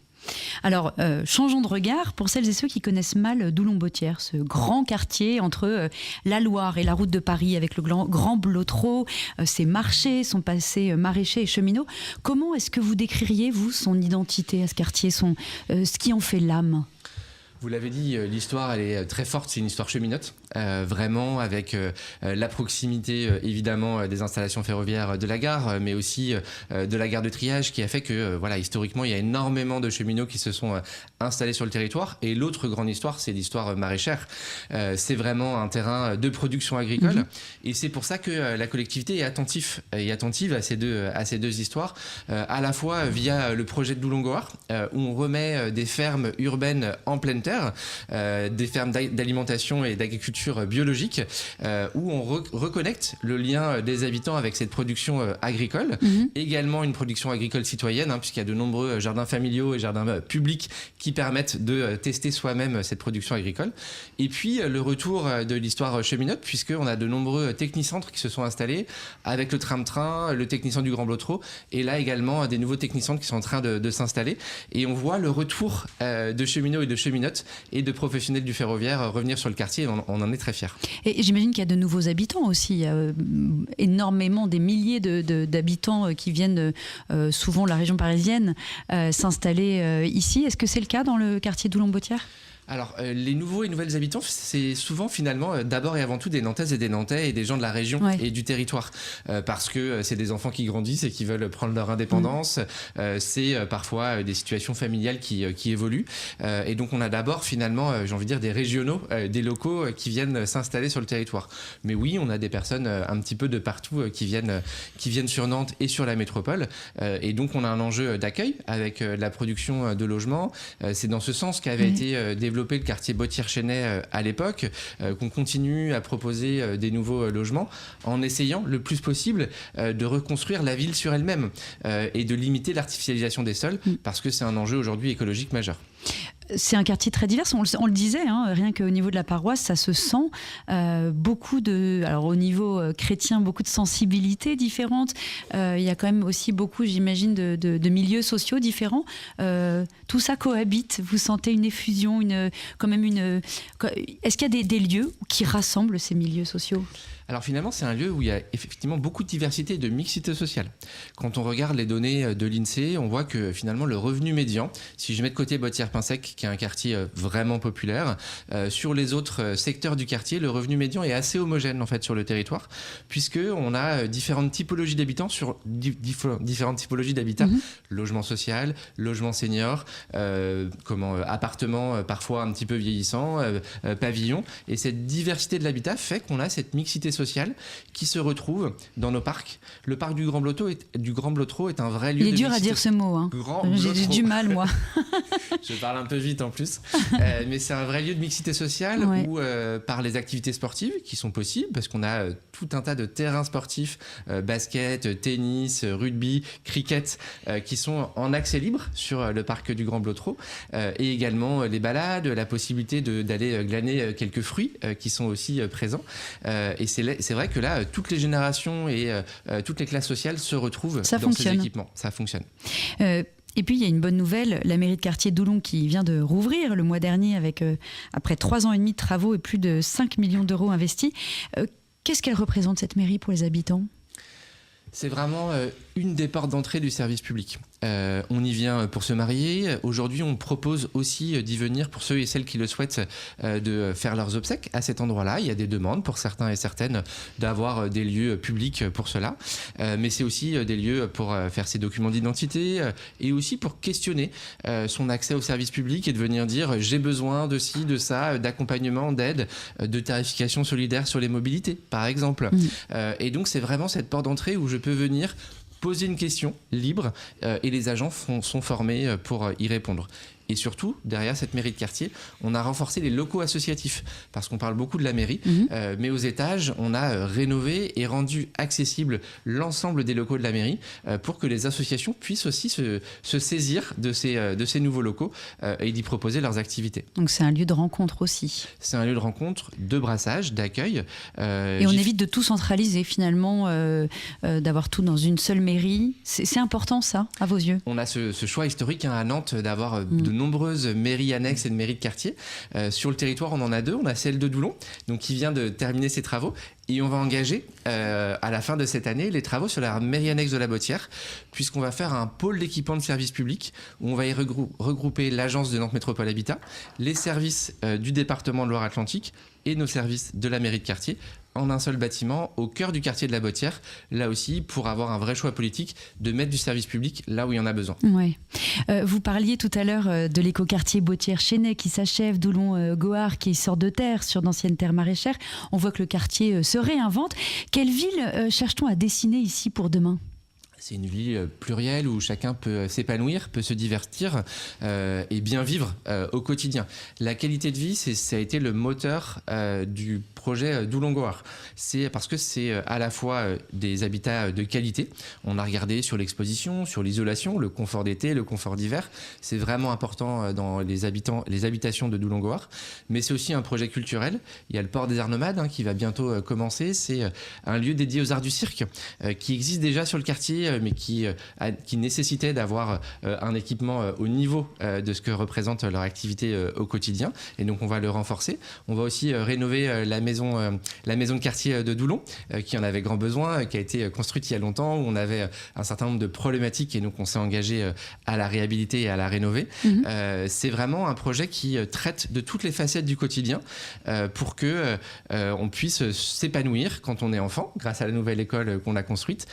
Alors, changeons de regard pour celles et ceux qui connaissent mal Doulon-Bottière, ce grand quartier entre la Loire et la route de Paris, avec le grand Blotreau, ses marchés, son passé maraîcher et cheminot. Comment est-ce que vous décririez, vous, son identité à ce quartier, ce qui en fait l'âme ? Vous l'avez dit, l'histoire, elle est très forte, c'est une histoire cheminote, vraiment avec la proximité évidemment des installations ferroviaires de la gare, mais aussi de la gare de triage, qui a fait que historiquement, il y a énormément de cheminots qui se sont installés sur le territoire. Et l'autre grande histoire, c'est l'histoire maraîchère. C'est vraiment un terrain de production agricole, et c'est pour ça que la collectivité est attentive à ces deux histoires, à la fois via le projet de Doulon-Gohard, où on remet des fermes urbaines en pleine terre, des fermes d'alimentation et d'agriculture biologique, où on reconnecte le lien des habitants avec cette production agricole, également une production agricole citoyenne, puisqu'il y a de nombreux jardins familiaux et jardins publics qui permettent de tester soi-même cette production agricole. Et puis le retour de l'histoire cheminote, puisqu'on a de nombreux technicentres qui se sont installés avec le tram-train, le technicien du Grand Blotreau, et là également des nouveaux technicentres qui sont en train de s'installer. Et on voit le retour de cheminots et de cheminotes et de professionnels du ferroviaire revenir sur le quartier, et on en est très fiers. Et j'imagine qu'il y a de nouveaux habitants aussi. Il y a énormément, des milliers d'habitants qui viennent souvent de la région parisienne s'installer ici. Est-ce que c'est le cas dans le quartier Doulon-Bottière ? Alors, les nouveaux et nouvelles habitants, c'est souvent finalement d'abord et avant tout des Nantaises et des Nantais et des gens de la région et du territoire, parce que c'est des enfants qui grandissent et qui veulent prendre leur indépendance. C'est parfois des situations familiales qui évoluent, et donc on a d'abord finalement, j'ai envie de dire, des régionaux, des locaux qui viennent s'installer sur le territoire. Mais oui, on a des personnes un petit peu de partout qui viennent sur Nantes et sur la métropole, et donc on a un enjeu d'accueil avec la production de logements. C'est dans ce sens qu'avait été développé développé le quartier Bautières-Chênay à l'époque, qu'on continue à proposer des nouveaux logements en essayant le plus possible de reconstruire la ville sur elle-même et de limiter l'artificialisation des sols parce que c'est un enjeu aujourd'hui écologique majeur. C'est un quartier très divers, on le disait, rien qu'au niveau de la paroisse, ça se sent. Alors au niveau chrétien, beaucoup de sensibilités différentes. Il y a quand même aussi beaucoup, j'imagine, de milieux sociaux différents. Tout ça cohabite. Vous sentez une effusion, est-ce qu'il y a des lieux qui rassemblent ces milieux sociaux ? Alors finalement, c'est un lieu où il y a effectivement beaucoup de diversité et de mixité sociale. Quand on regarde les données de l'INSEE, on voit que finalement le revenu médian, si je mets de côté Bautières-Pinsec, qui est un quartier vraiment populaire, sur les autres secteurs du quartier, le revenu médian est assez homogène en fait sur le territoire, puisqu'on a différentes typologies d'habitants sur différentes typologies d'habitat, logement social, logement senior, appartement parfois un petit peu vieillissant, pavillon, et cette diversité de l'habitat fait qu'on a cette mixité sociale qui se retrouve dans nos parcs. Le parc du Grand Blotteau est un vrai lieu de mixité. Il est dur à dire ce mot. J'ai du mal, moi. Je parle un peu vite en plus. Mais c'est un vrai lieu de mixité sociale où, par les activités sportives qui sont possibles, parce qu'on a tout un tas de terrains sportifs, basket, tennis, rugby, cricket, qui sont en accès libre sur le parc du Grand Blotteau. Et également les balades, la possibilité d'aller glaner quelques fruits qui sont aussi présents. Et c'est vrai que là, toutes les générations et toutes les classes sociales se retrouvent dans ces équipements. Ça fonctionne. Et puis, il y a une bonne nouvelle, la mairie de quartier d'Oulon qui vient de rouvrir le mois dernier après 3 ans et demi de travaux et plus de 5 millions d'euros investis. Qu'est-ce qu'elle représente, cette mairie, pour les habitants ? C'est vraiment une des portes d'entrée du service public. On y vient pour se marier. Aujourd'hui, on propose aussi d'y venir pour ceux et celles qui le souhaitent de faire leurs obsèques à cet endroit-là. Il y a des demandes pour certains et certaines d'avoir des lieux publics pour cela. Mais c'est aussi des lieux pour faire ses documents d'identité et aussi pour questionner son accès au service public et de venir dire j'ai besoin de ci, de ça, d'accompagnement, d'aide, de tarification solidaire sur les mobilités, par exemple. Et donc, c'est vraiment cette porte d'entrée où je peux venir poser une question libre et les agents sont formés pour y répondre. Et surtout, derrière cette mairie de quartier, on a renforcé les locaux associatifs, parce qu'on parle beaucoup de la mairie, mais aux étages, on a rénové et rendu accessible l'ensemble des locaux de la mairie pour que les associations puissent aussi se saisir de ces nouveaux locaux et d'y proposer leurs activités. Donc c'est un lieu de rencontre aussi. C'est un lieu de rencontre, de brassage, d'accueil. Et on évite de tout centraliser finalement, d'avoir tout dans une seule mairie. C'est important ça, à vos yeux ? On a ce choix historique à Nantes d'avoir de nombreuses mairies annexes et de mairies de quartier. Sur le territoire, on en a 2. On a celle de Doulon, donc qui vient de terminer ses travaux. Et on va engager à la fin de cette année les travaux sur la mairie annexe de la Bautière, puisqu'on va faire un pôle d'équipement de services publics où on va y regrouper l'agence de Nantes Métropole Habitat, les services du département de Loire-Atlantique et nos services de la mairie de quartier en un seul bâtiment au cœur du quartier de la Bautière, là aussi pour avoir un vrai choix politique de mettre du service public là où il y en a besoin. Ouais. Vous parliez tout à l'heure de l'écoquartier Bautières-Chênay qui s'achève, Doulon-Gohard qui sort de terre sur d'anciennes terres maraîchères. On voit que le quartier se réinvente. Quelle ville cherche-t-on à dessiner ici pour demain ? C'est une ville plurielle où chacun peut s'épanouir, peut se divertir et bien vivre au quotidien. La qualité de vie, ça a été le moteur du projet Doulon-Gohard. C'est parce que c'est à la fois des habitats de qualité. On a regardé sur l'exposition, sur l'isolation, le confort d'été, le confort d'hiver. C'est vraiment important dans les habitations de Doulon-Gohard. Mais c'est aussi un projet culturel. Il y a le port des Arts Nomades qui va bientôt commencer. C'est un lieu dédié aux arts du cirque qui existe déjà sur le quartier, mais qui nécessitait d'avoir un équipement au niveau de ce que représente leur activité au quotidien. Et donc, on va le renforcer. On va aussi rénover la maison de quartier de Doulon, qui en avait grand besoin, qui a été construite il y a longtemps, où on avait un certain nombre de problématiques, et donc on s'est engagé à la réhabiliter et à la rénover. C'est vraiment un projet qui traite de toutes les facettes du quotidien pour que on puisse s'épanouir quand on est enfant, grâce à la nouvelle école qu'on a construite,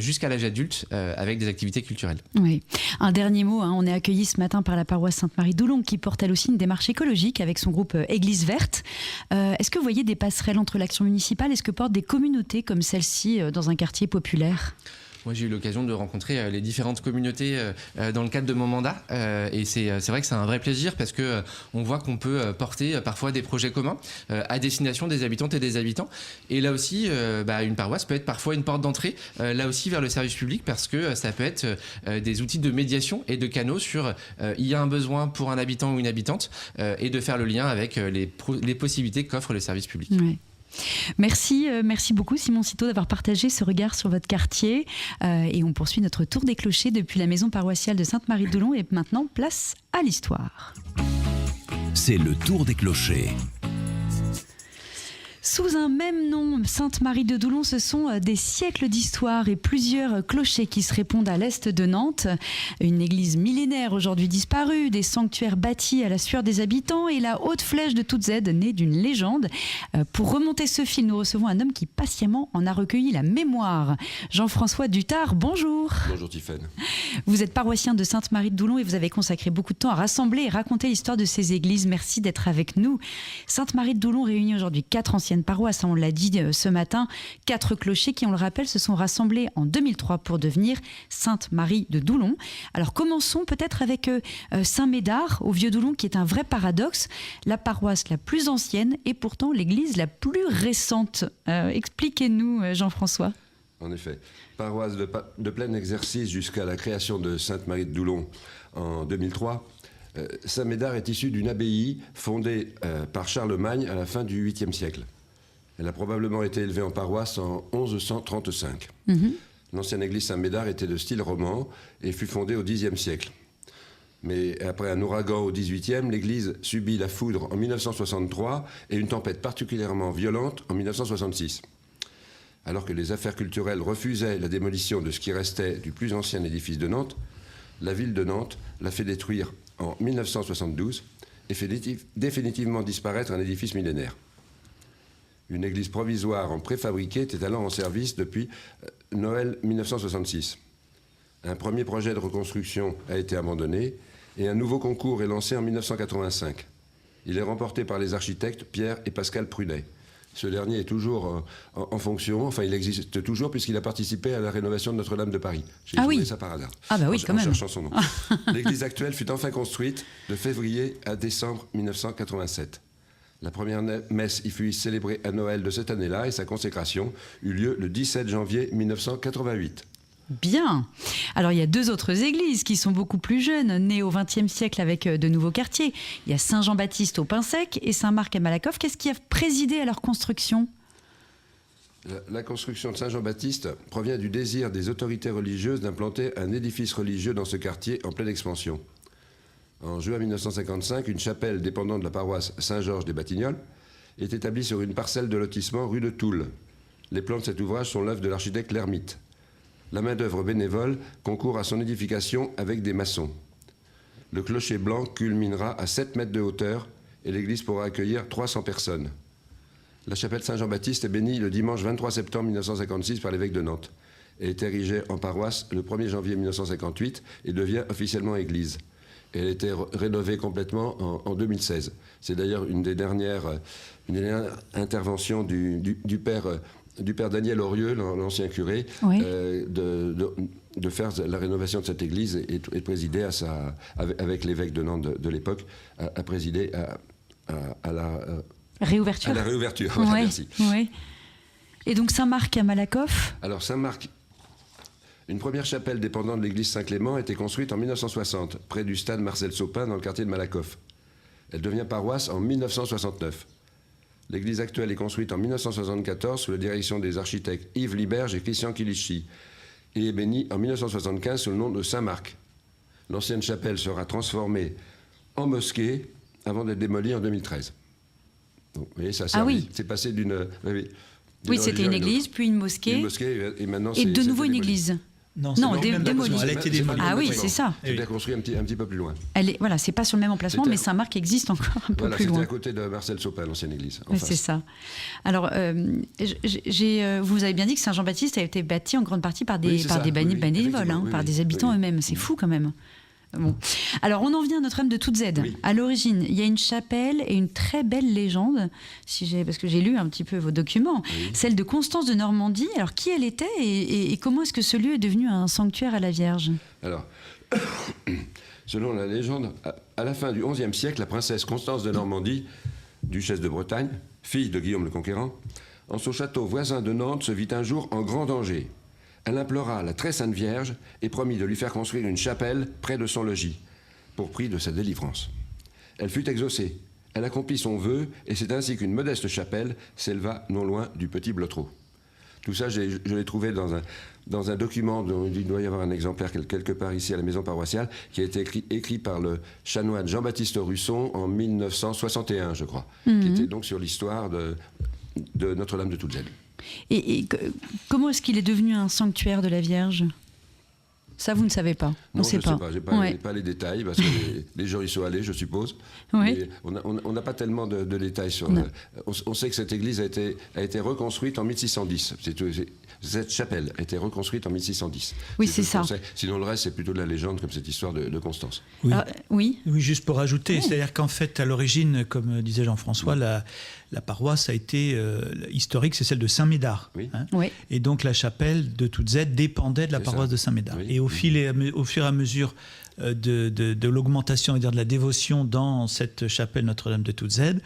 jusqu'à l'âge adulte, avec des activités culturelles. Oui. Un dernier mot, on est accueillis ce matin par la paroisse Sainte-Marie-d'Oulon qui porte elle aussi une démarche écologique avec son groupe Église Verte. Est-ce que vous voyez des passerelles entre l'action municipale et ce que portent des communautés comme celle-ci dans un quartier populaire ? Moi, j'ai eu l'occasion de rencontrer les différentes communautés dans le cadre de mon mandat. Et c'est vrai que c'est un vrai plaisir parce qu'on voit qu'on peut porter parfois des projets communs à destination des habitantes et des habitants. Et là aussi, une paroisse peut être parfois une porte d'entrée, là aussi vers le service public, parce que ça peut être des outils de médiation et de canaux sur il y a un besoin pour un habitant ou une habitante et de faire le lien avec les possibilités qu'offre le service public. Ouais. Merci beaucoup Simon Citeau d'avoir partagé ce regard sur votre quartier et on poursuit notre tour des clochers depuis la maison paroissiale de Sainte-Marie-de-Doulon et maintenant place à l'histoire. C'est le tour des clochers. Sous un même nom, Sainte-Marie-de-Doulon, ce sont des siècles d'histoire et plusieurs clochers qui se répondent à l'est de Nantes. Une église millénaire aujourd'hui disparue, des sanctuaires bâtis à la sueur des habitants et la haute flèche de toute Z née d'une légende. Pour remonter ce fil, nous recevons un homme qui patiemment en a recueilli la mémoire. Jean-François Dutard, bonjour. Bonjour Tiffaine. Vous êtes paroissien de Sainte-Marie-de-Doulon et vous avez consacré beaucoup de temps à rassembler et raconter l'histoire de ces églises. Merci d'être avec nous. Sainte-Marie-de-Doulon réunit aujourd'hui 4 anciennes paroisses, on l'a dit ce matin, 4 clochers qui, on le rappelle, se sont rassemblés en 2003 pour devenir Sainte-Marie-de-Doulon. Alors commençons peut-être avec Saint-Médard au Vieux-Doulon, qui est un vrai paradoxe, la paroisse la plus ancienne et pourtant l'église la plus récente. Expliquez-nous, Jean-François. En effet, paroisse de plein exercice jusqu'à la création de Sainte-Marie-de-Doulon en 2003. Saint-Médard est issu d'une abbaye fondée par Charlemagne à la fin du 8e siècle. Elle a probablement été élevée en paroisse en 1135. L'ancienne église Saint-Médard était de style roman et fut fondée au Xe siècle. Mais après un ouragan au XVIIIe, l'église subit la foudre en 1963 et une tempête particulièrement violente en 1966. Alors que les affaires culturelles refusaient la démolition de ce qui restait du plus ancien édifice de Nantes, la ville de Nantes l'a fait détruire en 1972 et fait définitivement disparaître un édifice millénaire. Une église provisoire en préfabriqué était alors en service depuis Noël 1966. Un premier projet de reconstruction a été abandonné et un nouveau concours est lancé en 1985. Il est remporté par les architectes Pierre et Pascal Prunet. Ce dernier est toujours en fonction, enfin il existe toujours puisqu'il a participé à la rénovation de Notre-Dame de Paris. J'ai trouvé ça par hasard. Ah bah oui, quand même. En cherchant son nom. L'église actuelle fut enfin construite de février à décembre 1987. La première messe y fut célébrée à Noël de cette année-là et sa consécration eut lieu le 17 janvier 1988. Bien. Alors il y a 2 autres églises qui sont beaucoup plus jeunes, nées au XXe siècle avec de nouveaux quartiers. Il y a Saint-Jean-Baptiste au Pin-Sec et Saint-Marc à Malakoff. Qu'est-ce qui a présidé à leur construction ? La construction de Saint-Jean-Baptiste provient du désir des autorités religieuses d'implanter un édifice religieux dans ce quartier en pleine expansion. En juin 1955, une chapelle dépendant de la paroisse Saint-Georges des Batignolles est établie sur une parcelle de lotissement rue de Toul. Les plans de cet ouvrage sont l'œuvre de l'architecte L'Ermite. La main-d'œuvre bénévole concourt à son édification avec des maçons. Le clocher blanc culminera à 7 mètres de hauteur et l'église pourra accueillir 300 personnes. La chapelle Saint-Jean-Baptiste est bénie le dimanche 23 septembre 1956 par l'évêque de Nantes. Elle est érigée en paroisse le 1er janvier 1958 et devient officiellement église. Elle a été rénovée complètement en 2016. C'est d'ailleurs une des dernières interventions du père Daniel Aurieux, l'ancien curé, oui. De faire la rénovation de cette église et de présider avec l'évêque de Nantes de l'époque, à présider à la réouverture. À la réouverture, voilà, ouais, merci. Ouais. Et donc Saint-Marc à Malakoff ? Alors Saint-Marc, une première chapelle dépendant de l'église Saint-Clément a été construite en 1960, près du stade Marcel Sopin, dans le quartier de Malakoff. Elle devient paroisse en 1969. L'église actuelle est construite en 1974 sous la direction des architectes Yves Liberge et Christian Kilichy et est bénie en 1975 sous le nom de Saint-Marc. L'ancienne chapelle sera transformée en mosquée avant d'être démolie en 2013. Donc, vous voyez, ça oui. c'est passé d'une... Oui, c'était une église, puis une mosquée. Et maintenant et de nouveau une église. Non, démolie. Elle a été démolie. Ah oui, c'est ça. Elle a construit un petit peu plus loin. Voilà, c'est pas sur le même emplacement, mais Saint-Marc existe encore un peu plus loin. C'était à côté de Marcel Sopin, l'ancienne église. C'est ça. Alors, vous avez bien dit que Saint-Jean-Baptiste a été bâti en grande partie par des bénévoles, par des habitants eux-mêmes. C'est fou quand même. Bon. Alors, on en vient à Notre-Dame de Toutes Aides. Oui. À l'origine, il y a une chapelle et une très belle légende, parce que j'ai lu un petit peu vos documents, celle de Constance de Normandie. Alors, qui elle était et comment est-ce que ce lieu est devenu un sanctuaire à la Vierge? Alors, selon la légende, à la fin du XIe siècle, la princesse Constance de Normandie, duchesse de Bretagne, fille de Guillaume le Conquérant, en son château voisin de Nantes, se vit un jour en grand danger. Elle implora la très sainte Vierge et promit de lui faire construire une chapelle près de son logis, pour prix de sa délivrance. Elle fut exaucée. Elle accomplit son vœu, et c'est ainsi qu'une modeste chapelle s'éleva non loin du petit Blotreau. Tout ça, je l'ai trouvé dans un document dont il doit y avoir un exemplaire quelque part ici à la maison paroissiale, qui a été écrit par le chanoine Jean-Baptiste Russon en 1961, je crois, qui était donc sur l'histoire de Notre-Dame de Toutes Aides. Et comment est-ce qu'il est devenu un sanctuaire de la Vierge? Ça, vous ne savez pas? Non, je ne sais pas. Je n'ai pas les détails, parce que les gens y sont allés, je suppose. Oui. Mais on n'a pas tellement de détails sur... On sait que cette église a été reconstruite en 1610. Cette chapelle a été reconstruite en 1610. Oui, c'est ça. Sinon, le reste, c'est plutôt de la légende, comme cette histoire de Constance. Oui. Oui, juste pour ajouter, c'est-à-dire qu'en fait, à l'origine, comme disait Jean-François, la paroisse a été historique, c'est celle de Saint-Médard. Oui. Oui. Et donc la chapelle de Toutes Aides dépendait de la paroisse de Saint-Médard. Oui. Et au fur et à mesure de l'augmentation, on va dire, de la dévotion dans cette chapelle Notre-Dame de Toutes Aides,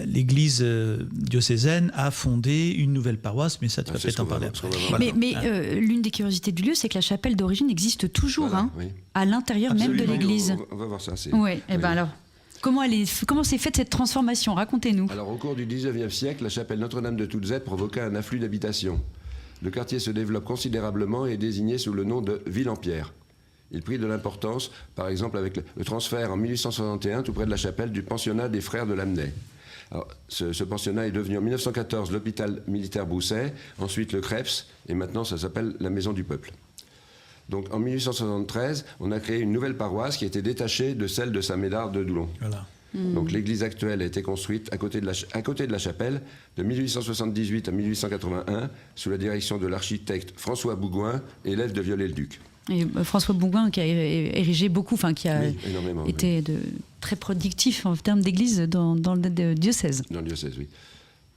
l'église diocésaine a fondé une nouvelle paroisse, mais ça tu vas peut-être en parler après. Mais l'une des curiosités du lieu, c'est que la chapelle d'origine existe toujours, à l'intérieur même de l'église. On va voir ça. Oui, et ben alors, comment s'est faite cette transformation? Racontez-nous. Alors, au cours du XIXe siècle, la chapelle Notre-Dame de Toutes Aides provoqua un afflux d'habitations. Le quartier se développe considérablement et est désigné sous le nom de Ville-en-Pierre. Il prit de l'importance, par exemple avec le transfert en 1861, tout près de la chapelle, du pensionnat des Frères de Lamennais. Alors, ce pensionnat est devenu en 1914 l'hôpital militaire Brousset, ensuite le Creps, et maintenant ça s'appelle la Maison du Peuple. Donc en 1873, on a créé une nouvelle paroisse qui était détachée de celle de Saint-Médard de Doulon. Voilà. Donc l'église actuelle a été construite à côté de la chapelle de 1878 à 1881 sous la direction de l'architecte François Bougoin, élève de Viollet-le-Duc. Et François Bougoin qui a érigé beaucoup, qui a été très productif en termes d'église dans le diocèse. Dans le diocèse, oui.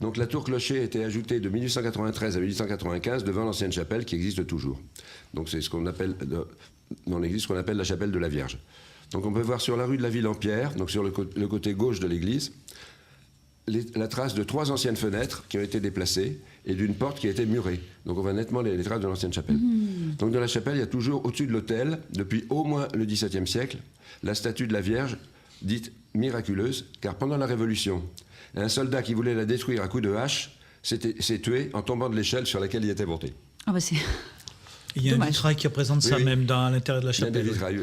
Donc la tour-clocher a été ajoutée de 1893 à 1895 devant l'ancienne chapelle qui existe toujours. Donc c'est ce qu'on appelle dans l'église ce qu'on appelle la chapelle de la Vierge. Donc on peut voir sur la rue de la Ville-en-Pierre, donc sur le côté gauche de l'église, la trace de 3 anciennes fenêtres qui ont été déplacées et d'une porte qui a été murée. Donc on voit nettement les traces de l'ancienne chapelle. Donc dans la chapelle, il y a toujours au-dessus de l'autel, depuis au moins le XVIIe siècle, la statue de la Vierge, dite miraculeuse, car pendant la Révolution, un soldat qui voulait la détruire à coups de hache s'est tué en tombant de l'échelle sur laquelle il était monté. Ah bah c'est... Il y a un vitrail qui représente ça même à l'intérieur de la chapelle.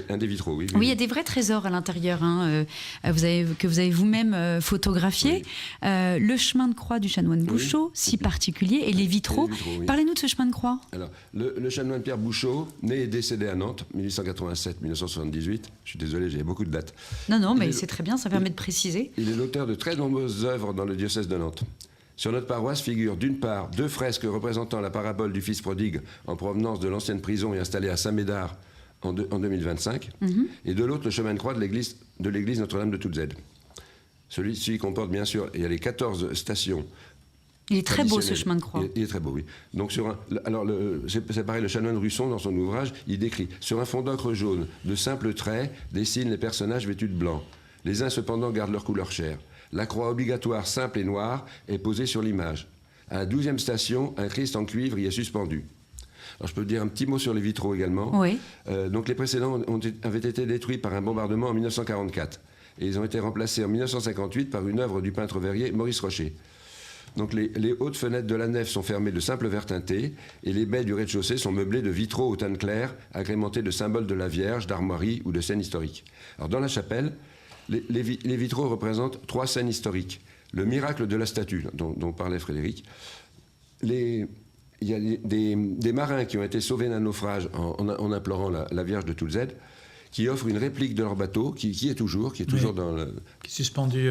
Un des vitraux, oui. Oui, il y a des vrais trésors à l'intérieur que vous avez vous-même photographié. Le chemin de croix du chanoine Bouchot, si particulier, et les vitraux. Parlez-nous de ce chemin de croix. Alors, le chanoine Pierre Bouchot, né et décédé à Nantes, 1887-1978. Je suis désolé, j'ai beaucoup de dates. Non, mais c'est très bien, ça permet de préciser. Il est l'auteur de très nombreuses œuvres dans le diocèse de Nantes. Sur notre paroisse figurent d'une part 2 fresques représentant la parabole du Fils prodigue en provenance de l'ancienne prison et installée à Saint-Médard en 2025, et de l'autre le chemin de croix de l'église Notre-Dame de Toutes Aides. Celui-ci comporte bien sûr, il y a les 14 stations. Il est très beau ce chemin de croix. Il est très beau, oui. Donc c'est pareil, le chanoine Russon dans son ouvrage, il décrit sur un fond d'ocre jaune, de simples traits dessinent les personnages vêtus de blanc. Les uns cependant gardent leur couleur chère. La croix obligatoire simple et noire est posée sur l'image. À la 12e station, un Christ en cuivre y est suspendu. Alors je peux dire un petit mot sur les vitraux également. Oui. Donc les précédents avaient été détruits par un bombardement en 1944. Et ils ont été remplacés en 1958 par une œuvre du peintre verrier Maurice Rocher. Donc les hautes fenêtres de la nef sont fermées de simples verres teintés et les baies du rez-de-chaussée sont meublées de vitraux au teint clair, agrémentés de symboles de la Vierge, d'armoiries ou de scènes historiques. Alors dans la chapelle, les vitraux représentent 3 scènes historiques. Le miracle de la statue, dont parlait Frédéric. Il y a des marins qui ont été sauvés d'un naufrage en implorant la Vierge de Toutes Aides, qui offrent une réplique de leur bateau, qui est toujours dans le... Qui est suspendu...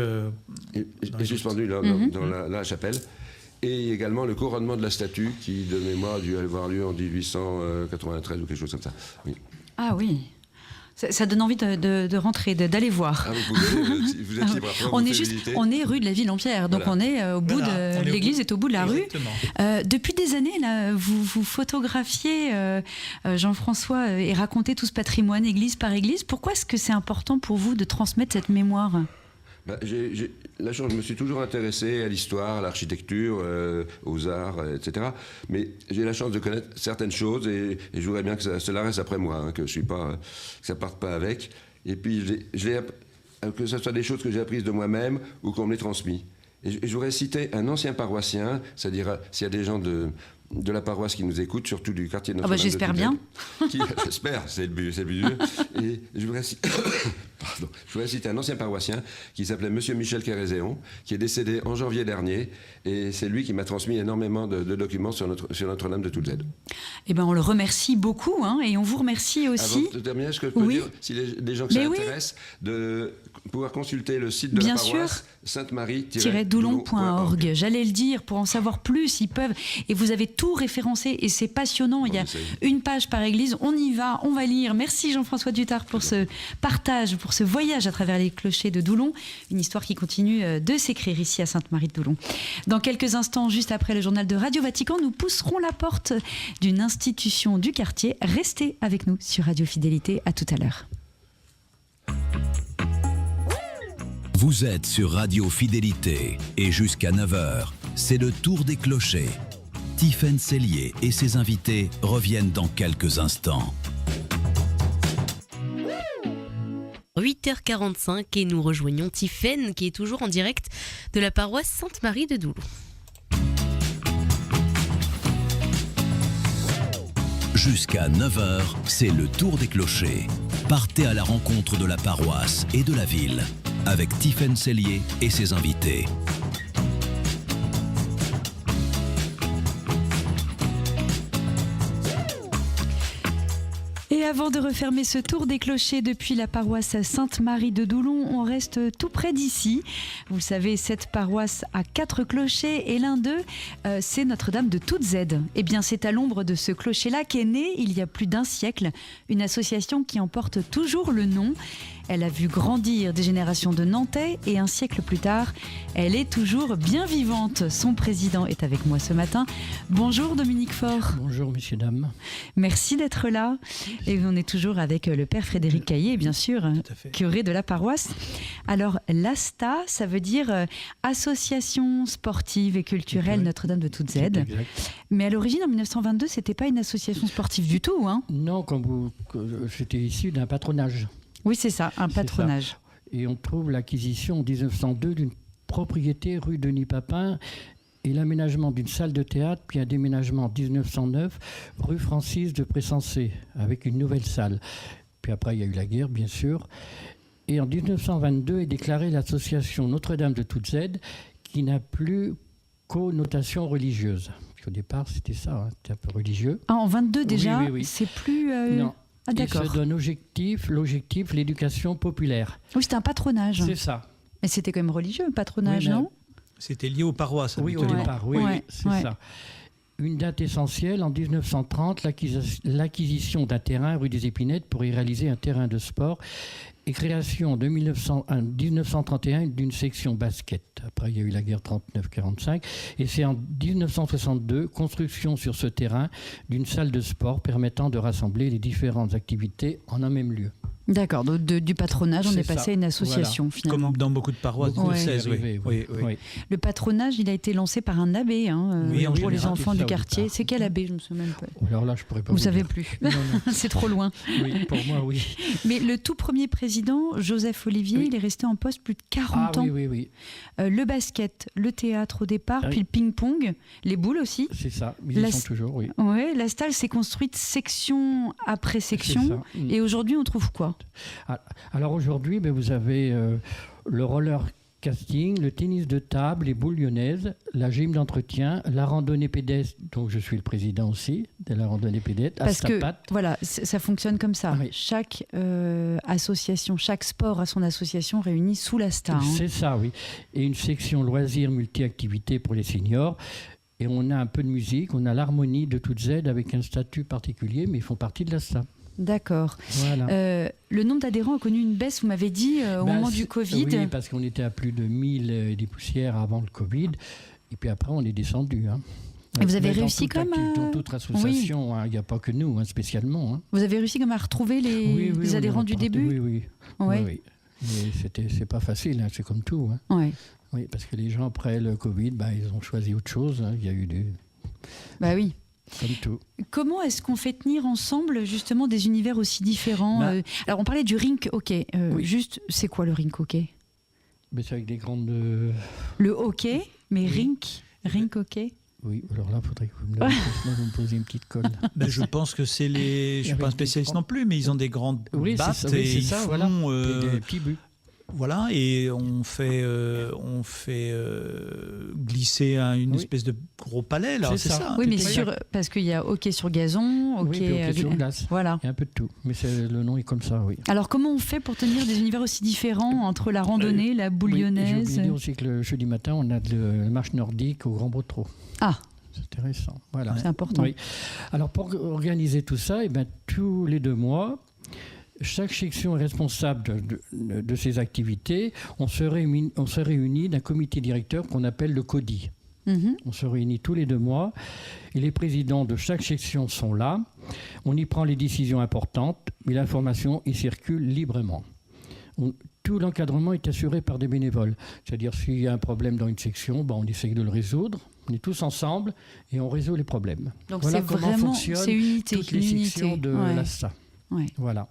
suspendu dans la chapelle. et également le couronnement de la statue qui, de mémoire, a dû avoir lieu en 1893 ou quelque chose comme ça. Oui. Ah oui. Ça donne envie de rentrer, d'aller voir. Ah, vous êtes libre après, on est rue de la Ville-en-Pierre, donc on est au bout de l'église est au bout de la rue. Depuis des années, là, vous photographiez Jean-François et racontez tout ce patrimoine église par église. Pourquoi est-ce que c'est important pour vous de transmettre cette mémoire ? La chance, je me suis toujours intéressé à l'histoire, à l'architecture, aux arts, etc. Mais j'ai la chance de connaître certaines choses et je voudrais bien que cela reste après moi, que ça parte pas avec. Et puis, que ce soit des choses que j'ai apprises de moi-même ou qu'on me les transmis. Et je voudrais citer un ancien paroissien, c'est-à-dire s'il y a des gens de la paroisse qui nous écoutent, surtout du quartier de Notre-Dame. J'espère bien. J'espère, c'est le but du jeu. Et je voudrais citer un ancien paroissien qui s'appelait Monsieur Michel Kérézéon, qui est décédé en janvier dernier, et c'est lui qui m'a transmis énormément de documents sur Notre-Dame de Toutzed. Eh ben, on le remercie beaucoup, et on vous remercie aussi. Avant de terminer, est-ce que je peux dire, si les gens que ça intéresse, de pouvoir consulter le site de la paroisse, sainte-marie-doulon.org. J'allais le dire, pour en savoir plus, ils peuvent, et vous avez tout référencé, et c'est passionnant. Il y a une page par église, on y va, on va lire. Merci Jean-François Dutart pour ce partage, pour ce voyage à travers les clochers de Doulon, une histoire qui continue de s'écrire ici à Sainte-Marie-de-Doulon. Dans quelques instants, juste après le journal de Radio Vatican, nous pousserons la porte d'une institution du quartier. Restez avec nous sur Radio Fidélité, à tout à l'heure. Vous êtes sur Radio Fidélité et jusqu'à 9h, c'est le tour des clochers. Tiffaine Sellier et ses invités reviennent dans quelques instants. 8h45 et nous rejoignons Tiffaine qui est toujours en direct de la paroisse Sainte-Marie de Doulon. Jusqu'à 9h, c'est le tour des clochers. Partez à la rencontre de la paroisse et de la ville avec Tiffaine Sellier et ses invités. Et avant de refermer ce tour des clochers depuis la paroisse Sainte-Marie de Doulon, on reste tout près d'ici. Vous le savez, cette paroisse a 4 clochers et l'un d'eux, c'est Notre-Dame de Toutzed. Eh bien, c'est à l'ombre de ce clocher-là qu'est née, il y a plus d'un siècle, une association qui en porte toujours le nom. Elle a vu grandir des générations de Nantais et un siècle plus tard, elle est toujours bien vivante. Son président est avec moi ce matin. Bonjour Dominique Faure. Bonjour messieurs, dames. Merci d'être là. Et on est toujours avec le père Frédéric Caillé, bien sûr, curé de la paroisse. Alors, l'ASTA, ça veut dire Association sportive et culturelle Notre-Dame de Toutzed. Mais à l'origine, en 1922, c'était pas une association sportive du tout, hein ? Non, c'était issu d'un patronage. Oui, c'est ça, un patronage. Et on trouve l'acquisition en 1902 d'une propriété rue Denis Papin et l'aménagement d'une salle de théâtre, puis un déménagement en 1909 rue Francis de Pressensé, avec une nouvelle salle. Puis après, il y a eu la guerre, bien sûr. Et en 1922 est déclarée l'association Notre-Dame de Toutzed, qui n'a plus connotation religieuse. Au départ, c'était ça, c'était un peu religieux. Ah, en 22 déjà, oui. C'est plus... Non. Ah, d'accord. Il se donne l'objectif, l'éducation populaire. Oui, c'était un patronage. C'est ça. Mais c'était quand même religieux, le patronage, oui, non ? C'était lié aux paroisses. Oui, au départ, c'est ça. Une date essentielle, en 1930, l'acquisition d'un terrain rue des Épinettes pour y réaliser un terrain de sport et création en 1931 d'une section basket. Après, il y a eu la guerre 39-45. Et c'est en 1962, construction sur ce terrain d'une salle de sport permettant de rassembler les différentes activités en un même lieu. D'accord, donc du patronage, on est passé à une association, finalement. Comme dans beaucoup de paroisses du 16, oui. Le patronage, il a été lancé par un abbé pour les enfants du quartier. C'est quel abbé ? Je ne me souviens même pas. Alors là, je pourrais pas vous savez plus. Non. C'est trop loin. Oui, pour moi, oui. Mais le tout premier président, Joseph Olivier, il est resté en poste plus de 40 ans. Oui. Le basket, le théâtre au départ, puis le ping-pong, les boules aussi. C'est ça, ils y sont toujours, oui. Oui, la stalle s'est construite section après section. Et aujourd'hui, on trouve quoi ? Alors aujourd'hui, vous avez le roller casting, le tennis de table, les boules lyonnaises, la gym d'entretien, la randonnée pédestre, donc je suis le président aussi de la randonnée pédestre, Parce que Astapat. voilà, ça fonctionne comme ça. Oui. Chaque association, chaque sport a son association réunie sous l'ASTA. C'est ça, oui. Et une section loisirs multi-activités pour les seniors. Et on a un peu de musique, on a l'harmonie de toutes Z avec un statut particulier, mais ils font partie de l'ASTA. D'accord. Voilà. Le nombre d'adhérents a connu une baisse, vous m'avez dit, au moment du Covid. Oui, parce qu'on était à plus de 1000 et des poussières avant le Covid. Et puis après, on est descendu. Hein. Et vous avez Mais réussi comme dans toute association, il n'y a pas que nous, spécialement. Hein. Vous avez réussi comme à retrouver les adhérents du début. Oui. Mais c'est pas facile, c'est comme tout. Hein. Ouais. Oui, parce que les gens, après le Covid, ils ont choisi autre chose. Hein. Il y a eu des... Bah oui. Comme tout. Comment est-ce qu'on fait tenir ensemble justement des univers aussi différents Alors on parlait du rink hockey. Juste, c'est quoi le rink hockey? C'est avec des grandes... Le hockey, mais rink hockey. Oui, alors là, il faudrait que vous me posiez une petite colle. Je pense que c'est les... Je ne suis pas un spécialiste non plus, mais ils ont des grandes battes et ils font... Voilà. Des petits buts. Voilà, et on fait glisser une espèce de gros palais, là, c'est ça. Oui, mais parce qu'il y a hockey sur gazon, hockey sur glace. Voilà. Il y a un peu de tout, mais le nom est comme ça, oui. Alors, comment on fait pour tenir des univers aussi différents entre la randonnée, la boule lyonnaise? J'ai oublié de dire aussi que le jeudi matin, on a de la marche nordique au Grand Botreau. Ah, c'est intéressant. Voilà. C'est important. Oui. Alors, pour organiser tout ça, tous les 2 mois, chaque section est responsable de ses activités. On se réunit d'un comité directeur qu'on appelle le CODI. On se réunit tous les 2 mois et les présidents de chaque section sont là. On y prend les décisions importantes, mais l'information y circule librement. Tout l'encadrement est assuré par des bénévoles. C'est-à-dire s'il y a un problème dans une section, on essaye de le résoudre. On est tous ensemble et on résout les problèmes. Donc voilà c'est comment vraiment fonctionnent unité, toutes les sections de l'ASTA. Ouais. Voilà.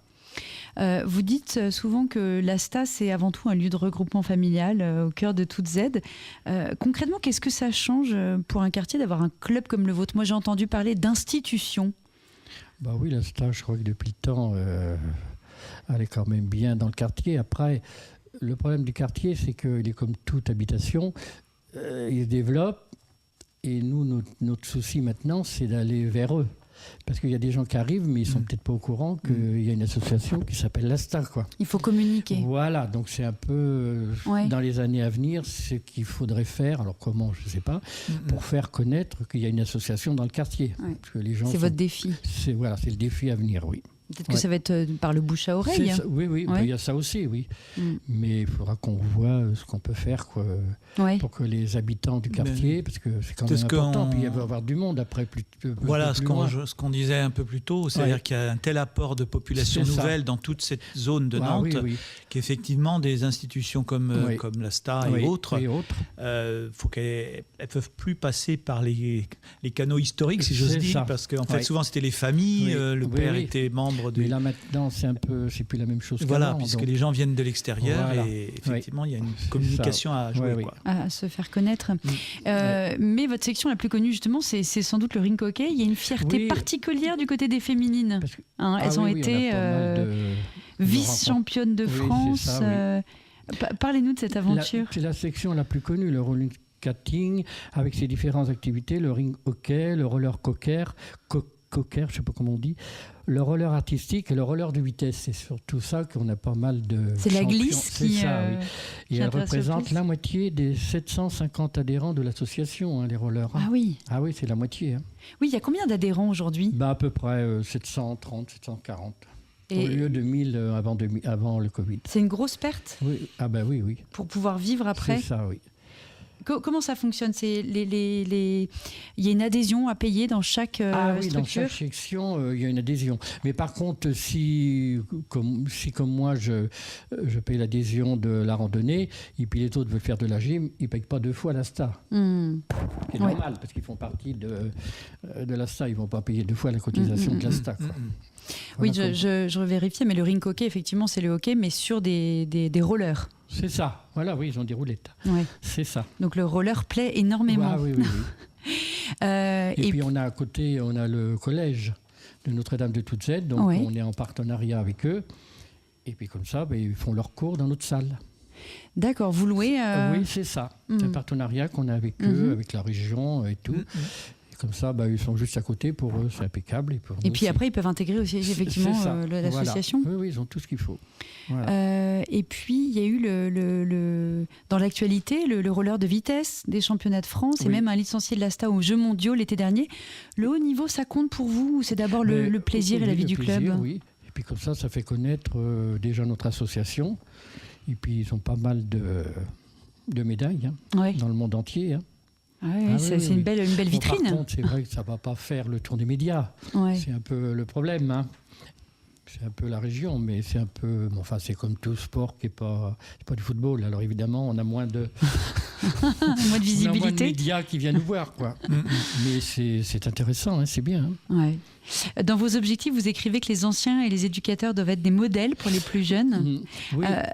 Vous dites souvent que l'ASTA, c'est avant tout un lieu de regroupement familial au cœur de toute Z. Concrètement, qu'est-ce que ça change pour un quartier d'avoir un club comme le vôtre? Moi, j'ai entendu parler d'institution. Oui, l'ASTA, je crois que depuis le temps, elle est quand même bien dans le quartier. Après, le problème du quartier, c'est qu'il est comme toute habitation, il se développe. Et nous, notre souci maintenant, c'est d'aller vers eux. Parce qu'il y a des gens qui arrivent, mais ils ne sont peut-être pas au courant qu'il y a une association qui s'appelle l'ASTA. Il faut communiquer. Voilà, donc c'est un peu, dans les années à venir, ce qu'il faudrait faire, alors comment, je ne sais pas, pour faire connaître qu'il y a une association dans le quartier. Parce que les gens votre défi. C'est le défi à venir, oui. Peut-être que ça va être par le bouche à oreille. Oui, il y a ça aussi, oui. Mais il faudra qu'on voit ce qu'on peut faire pour que les habitants du quartier, parce que c'est quand même important, puis il va y avoir du monde après. Voilà, ce qu'on disait un peu plus tôt, c'est-à-dire qu'il y a un tel apport de population nouvelle dans toute cette zone de Nantes, qu'effectivement des institutions comme l'ASTA et autres, faut qu'elles ne peuvent plus passer par les canaux historiques, si j'ose dire, parce qu'en fait souvent c'était les familles, le père était membre. Mais là maintenant, c'est plus la même chose. Voilà, puisque les gens viennent de l'extérieur et effectivement, il y a une communication à jouer. À se faire connaître. Mais votre section la plus connue, justement, c'est sans doute le rink hockey. Il y a une fierté particulière du côté des féminines. Elles ont été vice-championnes de France. Parlez-nous de cette aventure. C'est la section la plus connue, le rolling skating, avec ses différentes activités, le ring hockey, le roller cocker, je ne sais pas comment on dit, le roller artistique et le roller de vitesse. C'est surtout ça qu'on a pas mal de C'est champions. La glisse qui... oui. Et elle représente la moitié des 750 adhérents de l'association, les rollers. Ah oui. Ah oui, c'est la moitié. Oui, il y a combien d'adhérents aujourd'hui? À peu près 730, 740. Au lieu de 1000 avant le Covid. C'est une grosse perte? Oui. Oui. Pour pouvoir vivre après? C'est ça, oui. Comment ça fonctionne? Il y a une adhésion à payer dans chaque structure? Dans chaque section, il y a une adhésion. Mais par contre, si comme moi, je paye l'adhésion de la randonnée, et puis les autres veulent faire de la gym, ils ne payent pas 2 fois l'ASTA. C'est normal, parce qu'ils font partie de l'ASTA. Ils ne vont pas payer 2 fois la cotisation de l'ASTA. Voilà, oui, je vérifiais, mais le rink hockey, effectivement, c'est le hockey, mais sur des rollers. C'est ça. Voilà, oui, ils ont des roulettes. Ouais. C'est ça. Donc le roller plaît énormément. Oui. Et puis on a à côté, on a le collège de Notre-Dame de Toute-Z, donc on est en partenariat avec eux. Et puis comme ça, ils font leurs cours dans notre salle. D'accord, vous louez Oui, c'est ça. C'est un partenariat qu'on a avec eux, avec la région et tout. Et comme ça, ils sont juste à côté. Pour eux, c'est impeccable. Et puis après, ils peuvent intégrer aussi effectivement l'association. Voilà. Oui, ils ont tout ce qu'il faut. Voilà. Et puis, il y a eu dans l'actualité le roller de vitesse des championnats de France et même un licencié de l'ASTA aux Jeux mondiaux l'été dernier. Le haut niveau, ça compte pour vous ou c'est d'abord le plaisir et la vie du club? Oui. Et puis comme ça fait connaître déjà notre association. Et puis ils ont pas mal de médailles dans le monde entier. C'est une belle vitrine. Par contre, c'est vrai que ça ne va pas faire le tour des médias. C'est un peu le problème. C'est un peu la région, mais c'est un peu... c'est comme tout sport qui n'est pas du football. Alors évidemment, on a moins de... moins de visibilité. On a moins de médias qui viennent nous voir, quoi. Mais c'est intéressant, c'est bien. Dans vos objectifs, vous écrivez que les anciens et les éducateurs doivent être des modèles pour les plus jeunes.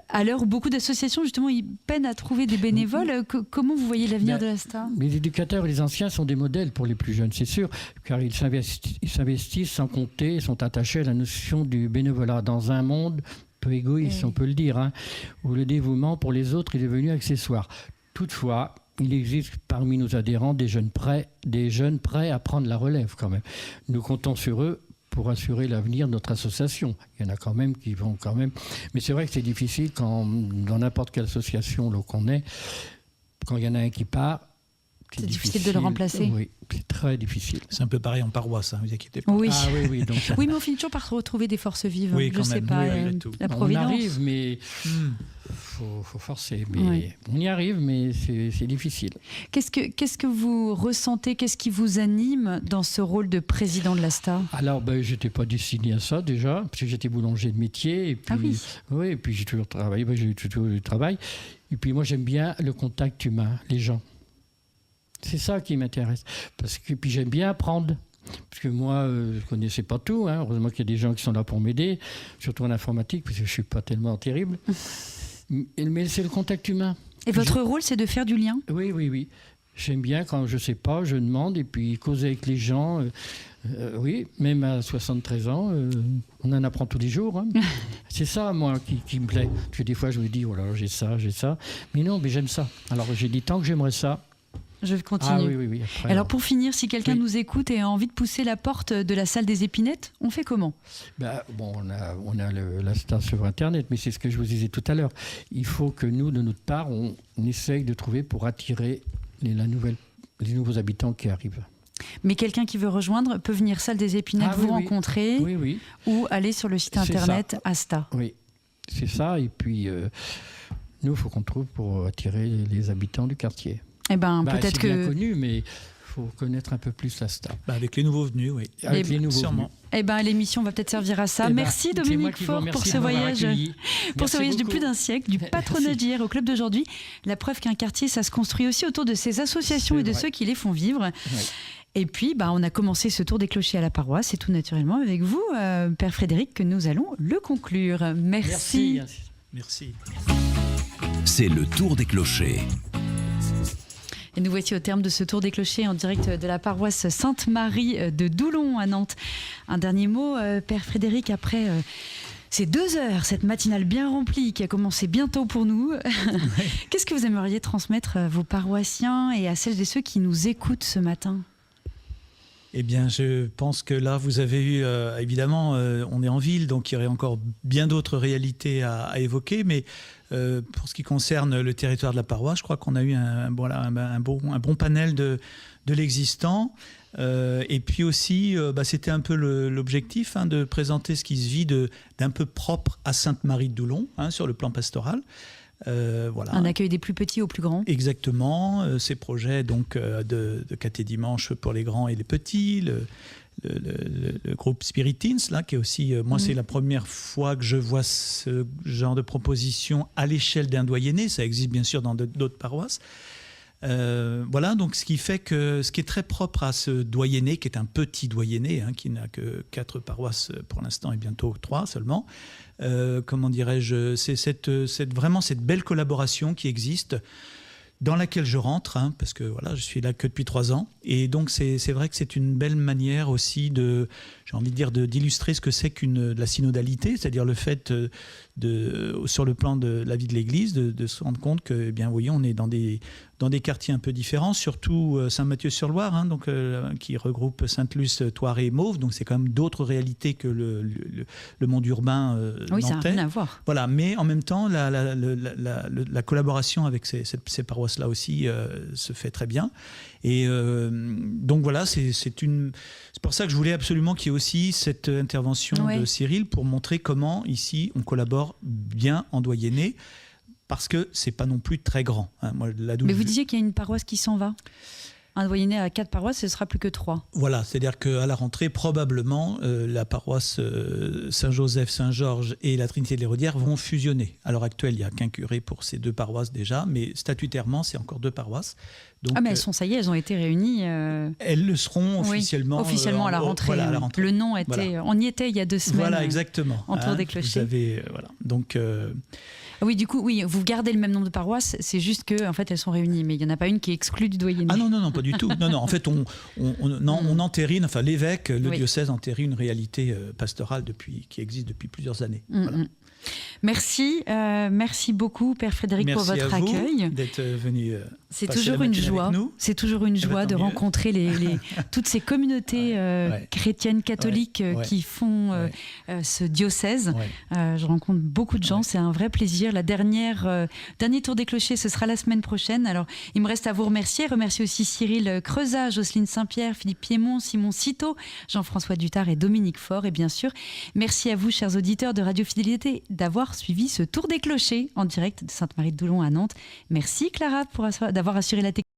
À l'heure où beaucoup d'associations, justement, ils peinent à trouver des bénévoles, comment vous voyez l'avenir de l'ASTA? Les éducateurs et les anciens sont des modèles pour les plus jeunes, c'est sûr, car ils s'investissent sans compter, ils sont attachés à la notion du bénévolat dans un monde peu égoïste, on peut le dire, où le dévouement pour les autres est devenu accessoire. Toutefois, il existe parmi nos adhérents des jeunes prêts à prendre la relève quand même. Nous comptons sur eux pour assurer l'avenir de notre association. Il y en a quand même qui vont quand même... Mais c'est vrai que c'est difficile quand, dans n'importe quelle association qu'on est, quand il y en a un qui part, c'est difficile de le remplacer. Oui, c'est très difficile. C'est un peu pareil en paroisse, vous inquiétez pas. Oui. Oui, donc oui, mais on finit toujours par retrouver des forces vives. Oui, je sais pas, la Providence. On arrive, mais faut forcer. Mais on y arrive, mais c'est difficile. Qu'est-ce que vous ressentez, qu'est-ce qui vous anime dans ce rôle de président de l'ASTA? Alors, j'étais pas destiné à ça déjà, parce que j'étais boulanger de métier. Et puis, et puis j'ai toujours travaillé. J'ai eu toujours du travail. Et puis moi, j'aime bien le contact humain, les gens. C'est ça qui m'intéresse. Puis j'aime bien apprendre. Parce que moi, je ne connaissais pas tout. Heureusement qu'il y a des gens qui sont là pour m'aider, surtout en informatique, parce que je ne suis pas tellement terrible. Mais c'est le contact humain. Et votre rôle, c'est de faire du lien? Oui. J'aime bien quand je ne sais pas, je demande, et puis causer avec les gens. Oui, même à 73 ans, on en apprend tous les jours. C'est ça, moi, qui me plaît. Parce que des fois, je me dis, oh là, j'ai ça. Mais non, mais j'aime ça. Alors, j'ai dit, tant que j'aimerais ça, je continue. Oui. Après, alors pour finir, si quelqu'un nous écoute et a envie de pousser la porte de la salle des Épinettes, on fait comment? On a l'ASTA sur Internet, mais c'est ce que je vous disais tout à l'heure. Il faut que nous, de notre part, on essaye de trouver pour attirer les nouveaux habitants qui arrivent. Mais quelqu'un qui veut rejoindre peut venir salle des Épinettes, rencontrer ou aller sur le site Internet ASTA. Oui, c'est ça. Et puis, nous, il faut qu'on trouve pour attirer les habitants du quartier. Peut-être c'est bien connu, mais il faut connaître un peu plus l'ASTA. Avec les nouveaux venus, oui. Avec les nouveaux sûrement. Venus. L'émission va peut-être servir à ça. Merci Dominique Faure pour ce voyage. Pour ce voyage de plus d'un siècle, du patronage d'hier au club d'aujourd'hui. La preuve qu'un quartier, ça se construit aussi autour de ses associations et de ceux qui les font vivre. Ouais. Et puis, on a commencé ce tour des clochers à la paroisse, et tout naturellement avec vous, Père Frédéric, que nous allons le conclure. Merci. C'est le tour des clochers. Et nous voici au terme de ce tour des clochers en direct de la paroisse Sainte-Marie de Doulon à Nantes. Un dernier mot, Père Frédéric, après ces 2 heures, cette matinale bien remplie qui a commencé bientôt pour nous. Qu'est-ce que vous aimeriez transmettre à vos paroissiens et à celles et ceux qui nous écoutent ce matin ? Eh bien, je pense que là, vous avez eu, évidemment, on est en ville, donc il y aurait encore bien d'autres réalités à évoquer, mais pour ce qui concerne le territoire de la paroisse, je crois qu'on a eu un bon panel de l'existant. Et puis aussi, c'était un peu l'objectif de présenter ce qui se vit d'un peu propre à Sainte-Marie de Doulon, sur le plan pastoral. Voilà. Un accueil des plus petits aux plus grands. Exactement. Ces projets donc de caté-dimanche pour les grands et les petits, le groupe Spiritins, là, qui est aussi, moi c'est la première fois que je vois ce genre de proposition à l'échelle d'un doyenné. Ça existe bien sûr dans d'autres paroisses. Voilà, donc ce qui fait que ce qui est très propre à ce doyenné, qui est un petit doyenné, qui n'a que 4 paroisses pour l'instant et bientôt 3 seulement, comment dirais-je, c'est vraiment cette belle collaboration qui existe. dans laquelle je rentre, hein, parce que voilà, je suis là que depuis 3 ans. Et donc, c'est vrai que c'est une belle manière aussi j'ai envie de dire, d'illustrer ce que c'est de la synodalité, c'est-à-dire le fait sur le plan de la vie de l'Église, de se rendre compte que, eh bien, oui, on est dans des quartiers un peu différents, surtout Saint-Mathieu-sur-Loire, hein, donc, qui regroupe Sainte-Luce, Thouars et Mauves, donc c'est quand même d'autres réalités que le monde urbain oui, ça n'a nantais. rien à voir. Voilà, mais en même temps, la collaboration avec ces paroisses-là aussi se fait très bien. Et donc voilà, c'est pour ça que je voulais absolument qu'il y ait aussi cette intervention de Cyril pour montrer comment ici on collabore bien en Doyenné, parce que c'est pas non plus très grand. Hein. Moi, mais vous disiez qu'il y a une paroisse qui s'en va. Un Doyenné à 4 paroisses, ce sera plus que 3. Voilà, c'est-à-dire qu'à la rentrée, probablement, la paroisse Saint-Joseph, Saint-Georges et la Trinité de l'Hérodière vont fusionner. À l'heure actuelle, il n'y a qu'un curé pour ces 2 paroisses déjà, mais statutairement, c'est encore 2 paroisses. Donc, mais ça y est, elles ont été réunies. Elles le seront officiellement. Officiellement à la rentrée. Voilà, à la rentrée. Le nom était. Voilà. On y était il y a 2 semaines. Voilà, exactement. En Tour des Clochers. Vous avez, voilà. Donc. Oui, du coup, oui, vous gardez le même nombre de paroisses, c'est juste que, en fait, elles sont réunies, mais il n'y en a pas une qui est exclue du Doyenné. Ah non, pas du tout. Non, en fait, on entérine, enfin, l'évêque, le diocèse entérine une réalité pastorale qui existe depuis plusieurs années. Voilà. Merci beaucoup, Père Frédéric, pour votre accueil. Merci d'être venu. C'est toujours une joie. C'est toujours une joie de rencontrer toutes ces communautés chrétiennes, catholiques qui font ce diocèse. Je rencontre beaucoup de gens, c'est un vrai plaisir. Dernier tour des clochers, ce sera la semaine prochaine. Alors, il me reste à vous remercier aussi Cyril Creusat, Jocelyne Saint-Pierre, Philippe Piémont, Simon Citeau, Jean-François Dutard et Dominique Faure. Et bien sûr, merci à vous, chers auditeurs de Radio Fidélité, d'avoir suivi ce tour des clochers en direct de Sainte-Marie-de-Doulon à Nantes. Merci Clara d'avoir assuré la technique.